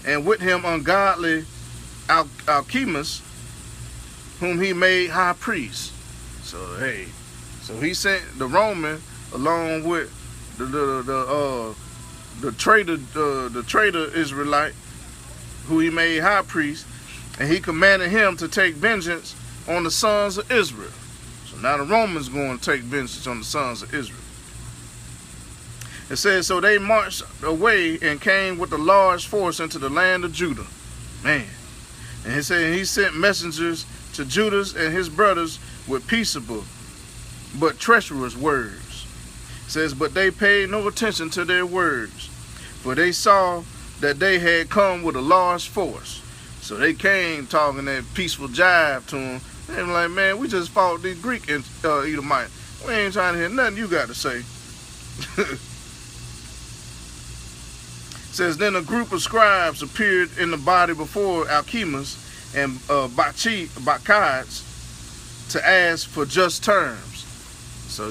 and with him ungodly Alcimus, whom he made high priest. So hey, so he sent the Roman along with the traitor Israelite, who he made high priest, and he commanded him to take vengeance on the sons of Israel. So now the Romans going to take vengeance on the sons of Israel. It says, so they marched away and came with a large force into the land of Judah. Man. And he said he sent messengers to Judas and his brothers with peaceable but treacherous words. It says, but they paid no attention to their words, for they saw that they had come with a large force. So they came talking that peaceful jive to him. They were like, man, we just fought these Greek Edomites. We ain't trying to hear nothing you got to say. Says, then a group of scribes appeared in the body before Alcimus and Bacchides to ask for just terms. So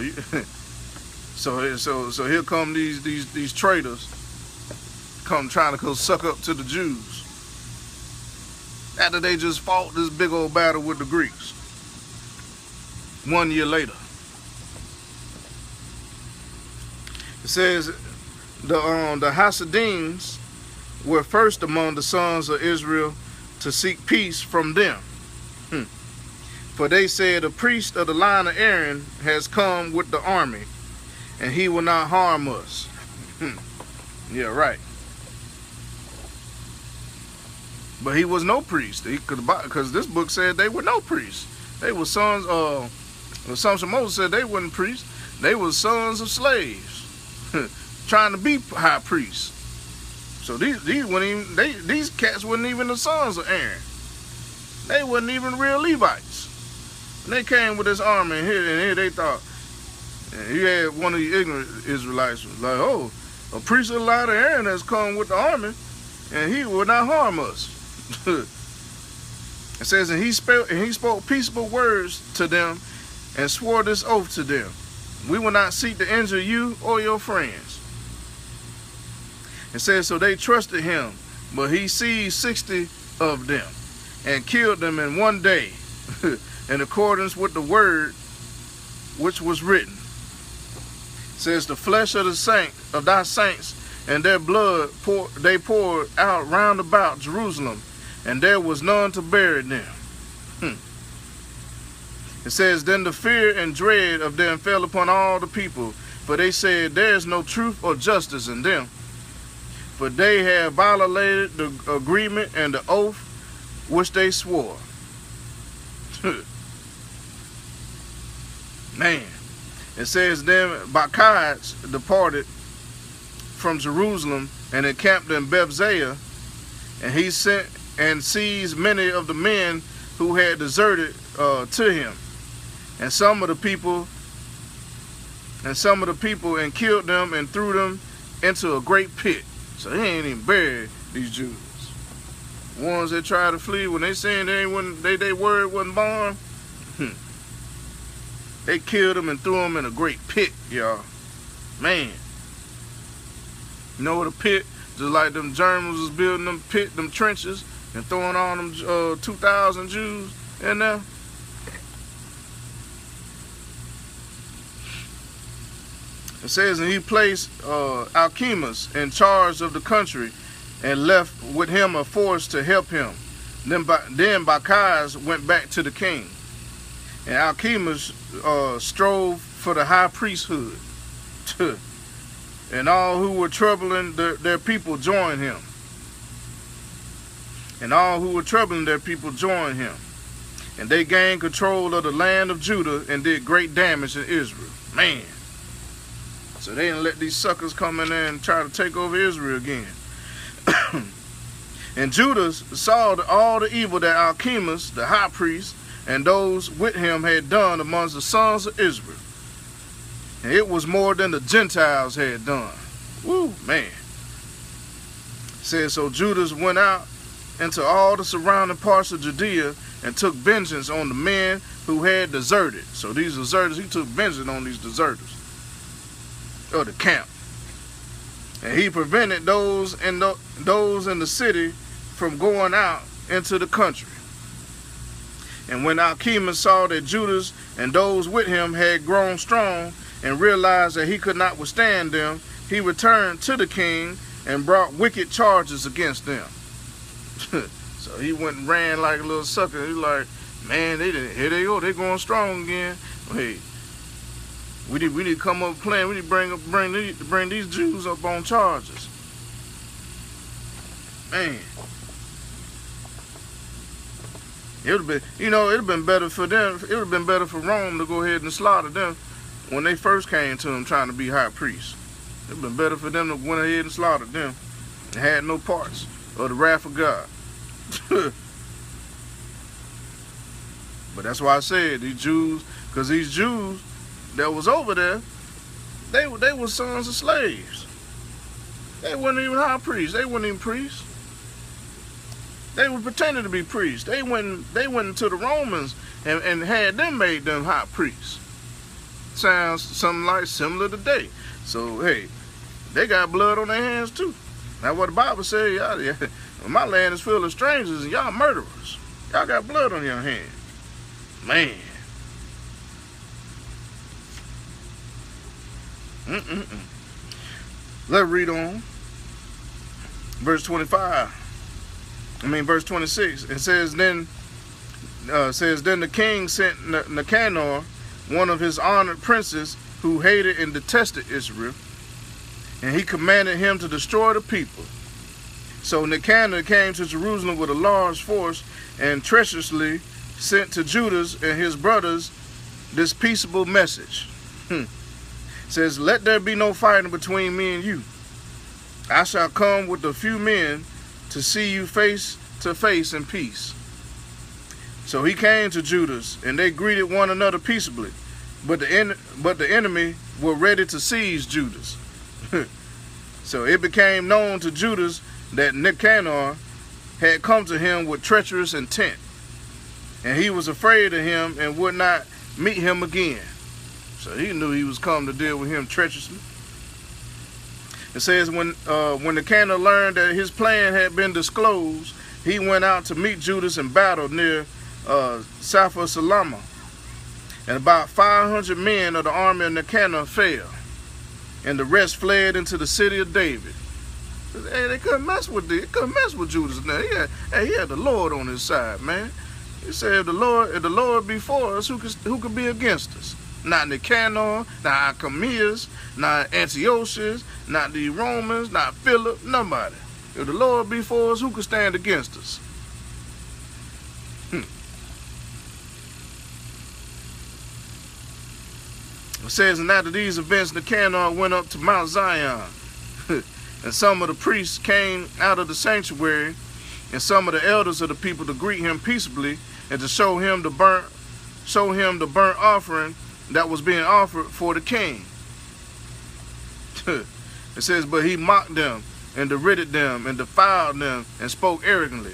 here come these traitors come trying to go suck up to the Jews after they just fought this big old battle with the Greeks 1 year later. It says the Hasidims were first among the sons of Israel to seek peace from them. For they said, the priest of the line of Aaron has come with the army, and he will not harm us. Yeah, right. But he was no priest, because this book said they were no priests. They were sons of, Assumption of Moses said they weren't priests. They were sons of slaves, trying to be high priests. So these cats weren't even the sons of Aaron. They wasn't even real Levites. And they came with this army, and here they thought, and you had one of the ignorant Israelites was like, oh, a priest of the line of Aaron has come with the army, and he will not harm us. It says, and he spoke peaceable words to them and swore this oath to them: we will not seek to injure you or your friends. It says, so they trusted him, but he seized 60 of them and killed them in 1 day, in accordance with the word which was written. It says, the flesh of thy saints and their blood they poured out round about Jerusalem, and there was none to bury them. It says, then the fear and dread of them fell upon all the people, for they said, there is no truth or justice in them. For they have violated the agreement and the oath which they swore. Man. It says, then Maccabees departed from Jerusalem and encamped in Bethsaida, and he sent and seized many of the men who had deserted to him, and some of the people and killed them and threw them into a great pit. So he ain't even buried these Jews. Ones that tried to flee, when they saying they word wasn't born, they killed them and threw them in a great pit, y'all. Man. You know what a pit? Just like them Germans was building them pit, them trenches, and throwing all them 2,000 Jews in there. It says, and he placed Alchemus in charge of the country, and left with him a force to help him. Then Maccabees went back to the king, and Alchemus strove for the high priesthood, and all who were troubling their people joined him. And they gained control of the land of Judah and did great damage in Israel. Man. So they didn't let these suckers come in there and try to take over Israel again. And Judah saw all the evil that Alchemus, the high priest, and those with him had done amongst the sons of Israel. And it was more than the Gentiles had done. Woo, man. It says, so Judah went out into all the surrounding parts of Judea and took vengeance on the men who had deserted. So these deserters, he took vengeance on these deserters of the camp. And he prevented those in the city from going out into the country. And when Alchemus saw that Judas and those with him had grown strong and realized that he could not withstand them, he returned to the king and brought wicked charges against them. So he went and ran like a little sucker. He's like, man, here they go, they going strong again. Hey, we need to come up with a plan. We need to bring these Jews up on charges. Man. It would have been, it'd have been better for them. It would have been better for Rome to go ahead and slaughter them when they first came to them trying to be high priests. It would have been better for them to went ahead and slaughtered them and had no parts of the wrath of God. But that's why I said these Jews, because these Jews that was over there, they were sons of slaves. They weren't even high priests. They weren't even priests. They were pretending to be priests. They went into the Romans and had them made them high priests. Sounds something like similar today. So hey, they got blood on their hands too. That's what the Bible says. Y'all, my land is full of strangers and y'all murderers. Y'all got blood on your hands. Man. Let's read on. Verse 26. It says, then the king sent Nicanor, one of his honored princes, who hated and detested Israel, and he commanded him to destroy the people. So Nicanor came to Jerusalem with a large force and treacherously sent to Judas and his brothers this peaceable message. Says, let there be no fighting between me and you. I shall come with a few men to see you face to face in peace. So he came to Judas, and they greeted one another peaceably. But the enemy were ready to seize Judas. So it became known to Judas that Nicanor had come to him with treacherous intent, and he was afraid of him and would not meet him again. So he knew he was come to deal with him treacherously. It says, when Nicanor learned that his plan had been disclosed, he went out to meet Judas in battle near south of Salama. And about 500 men of the army of Nicanor fell, and the rest fled into the city of David. Hey, they couldn't mess with Judas now. He had the Lord on his side, man. He said, if the Lord be for us, who could be against us? Not Nicanor, not Archimedes, not Antiochus, not the Romans, not Philip, nobody. If the Lord be for us, who could stand against us? It says, and after these events, Nicanor went up to Mount Zion. And some of the priests came out of the sanctuary, and some of the elders of the people to greet him peaceably, and to show him the burnt offering that was being offered for the king. It says, but he mocked them, and derided them, and defiled them, and spoke arrogantly.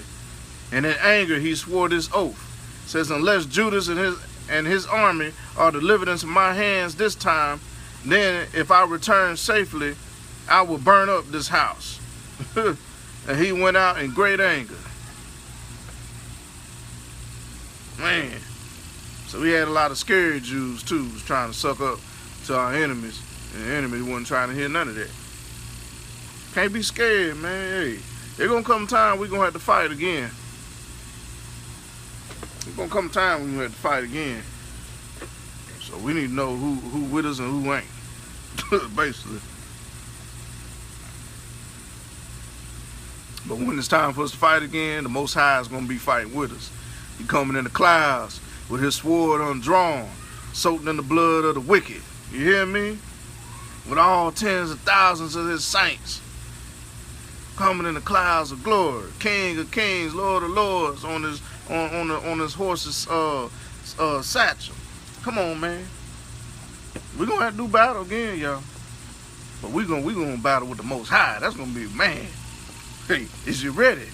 And in anger he swore this oath. It says, unless Judas and his army are delivered into my hands this time, then if I return safely, I will burn up this house. And he went out in great anger. Man. So we had a lot of scared Jews too, was trying to suck up to our enemies. And the enemies wasn't trying to hear none of that. Can't be scared, man. Hey, there's gonna come a time we're gonna have to fight again. There's gonna come a time we're gonna have to fight again. So we need to know who with us and who ain't. Basically. But when it's time for us to fight again, the Most High is going to be fighting with us. He coming in the clouds with his sword undrawn, soaked in the blood of the wicked. You hear me? With all tens of thousands of his saints. Coming in the clouds of glory. King of kings, Lord of lords on his horse's satchel. Come on, man. We're going to have to do battle again, y'all. But we're gonna battle with the Most High. That's going to be, man. Hey, is you ready?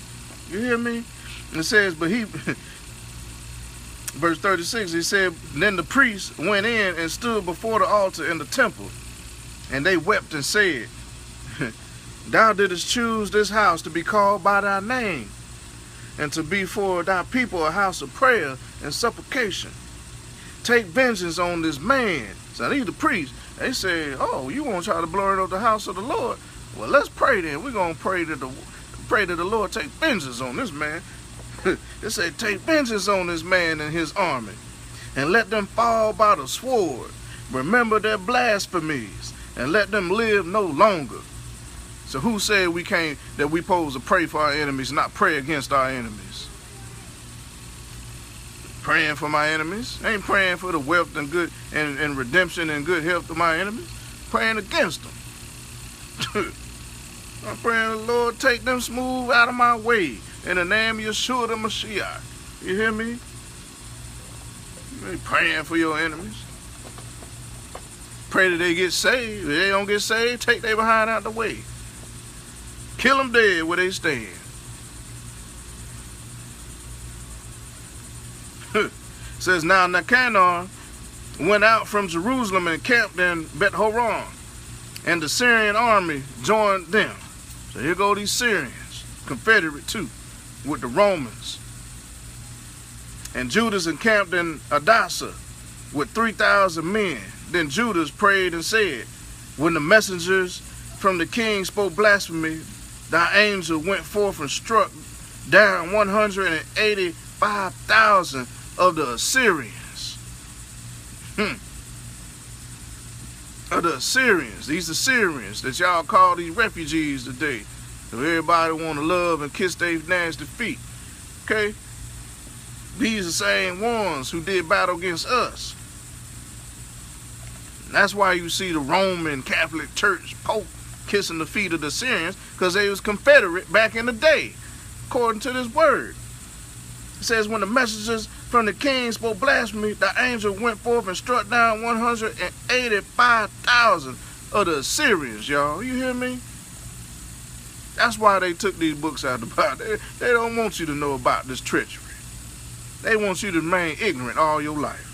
You hear me? It says, but he, verse 36, he said, then the priests went in and stood before the altar in the temple, and they wept and said, thou didst choose this house to be called by thy name, and to be for thy people a house of prayer and supplication. Take vengeance on this man. So these the priests, they said, oh, you want to try to blow up the house of the Lord? Well, let's pray then. We're going to pray that the Lord take vengeance on this man. It said, take vengeance on this man and his army, and let them fall by the sword. Remember their blasphemies, and let them live no longer. So who said we supposed to pray for our enemies, not pray against our enemies? Praying for my enemies? I ain't praying for the wealth and good and redemption and good health of my enemies. Praying against them. I'm praying the Lord take them smooth out of my way. In the name of Yeshua the Mashiach. You hear me? You ain't praying for your enemies. Pray that they get saved. If they don't get saved, take their behind out the way. Kill them dead where they stand. It says, now Nicanor went out from Jerusalem and camped in Bet-Horon, and the Syrian army joined them. So here go these Syrians, Confederate too, with the Romans. And Judas encamped in Adasa with 3,000 men. Then Judas prayed and said, when the messengers from the king spoke blasphemy, thy angel went forth and struck down 185,000 of the Assyrians. Of the Assyrians. These Assyrians that y'all call these refugees today. So everybody want to love and kiss their nasty feet. Okay? These are the same ones who did battle against us. And that's why you see the Roman Catholic Church Pope kissing the feet of the Assyrians, because they was Confederate back in the day, according to this word. It says, when the messengers from the king spoke blasphemy, the angel went forth and struck down 185,000 of the Assyrians, y'all. You hear me? That's why they took these books out of the Bible. They don't want you to know about this treachery. They want you to remain ignorant all your life.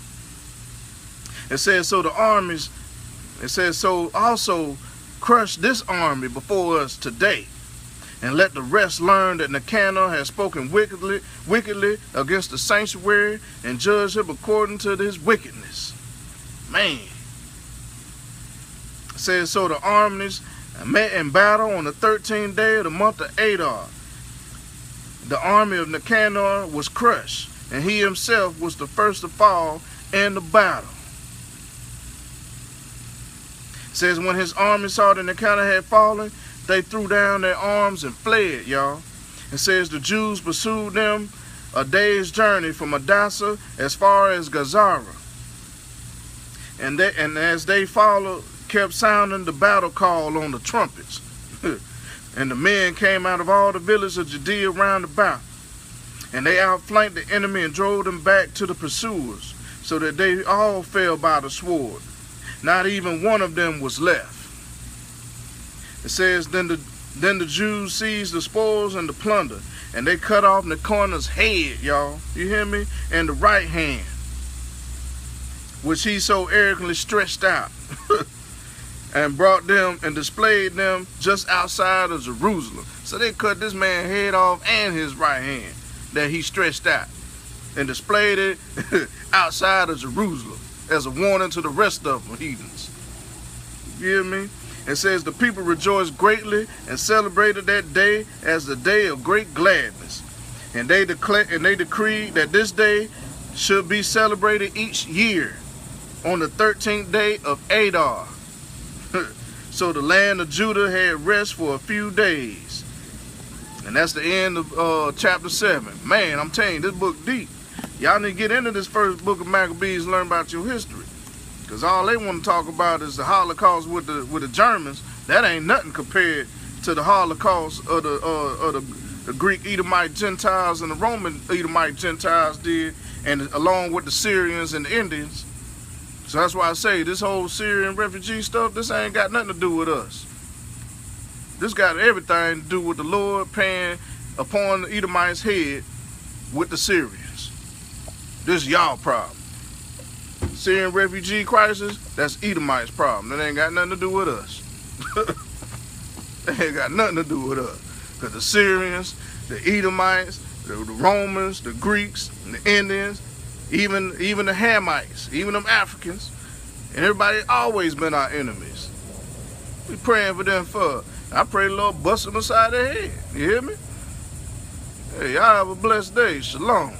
It says, so the armies, it says, so also crush this army before us today, and let the rest learn that Nicanor has spoken wickedly against the sanctuary, and judge him according to his wickedness. Man. It says, so the armies met in battle on the 13th day of the month of Adar. The army of Nicanor was crushed, and he himself was the first to fall in the battle. It says, when his army saw that Nicanor had fallen, they threw down their arms and fled, y'all. It says the Jews pursued them a day's journey from Adasa as far as Gazara. And as they followed, kept sounding the battle call on the trumpets. And the men came out of all the villages of Judea round about. And they outflanked the enemy and drove them back to the pursuers, so that they all fell by the sword. Not even one of them was left. It says, Then the Jews seized the spoils and the plunder, and they cut off Nicanor's head, y'all. You hear me? And the right hand, which he so arrogantly stretched out, and brought them and displayed them just outside of Jerusalem. So they cut this man's head off and his right hand that he stretched out, and displayed it outside of Jerusalem as a warning to the rest of them heathens. You hear me? It says the people rejoiced greatly and celebrated that day as the day of great gladness. And they decreed that this day should be celebrated each year on the 13th day of Adar. So the land of Judah had rest for a few days. And that's the end of chapter 7. Man, I'm telling you, this book deep. Y'all need to get into this first book of Maccabees and learn about your history. Because all they want to talk about is the Holocaust with the Germans. That ain't nothing compared to the Holocaust of the Greek Edomite Gentiles and the Roman Edomite Gentiles did, and along with the Syrians and the Indians. So that's why I say this whole Syrian refugee stuff, this ain't got nothing to do with us. This got everything to do with the Lord paying upon the Edomites' head with the Syrians. This is y'all problem. Syrian refugee crisis, that's Edomites' problem. That ain't got nothing to do with us. That ain't got nothing to do with us. Because the Syrians, the Edomites, the Romans, the Greeks, and the Indians, even the Hamites, even them Africans, and everybody always been our enemies. We praying for them for. I pray the Lord bust them aside their head. You hear me? Hey, y'all have a blessed day. Shalom.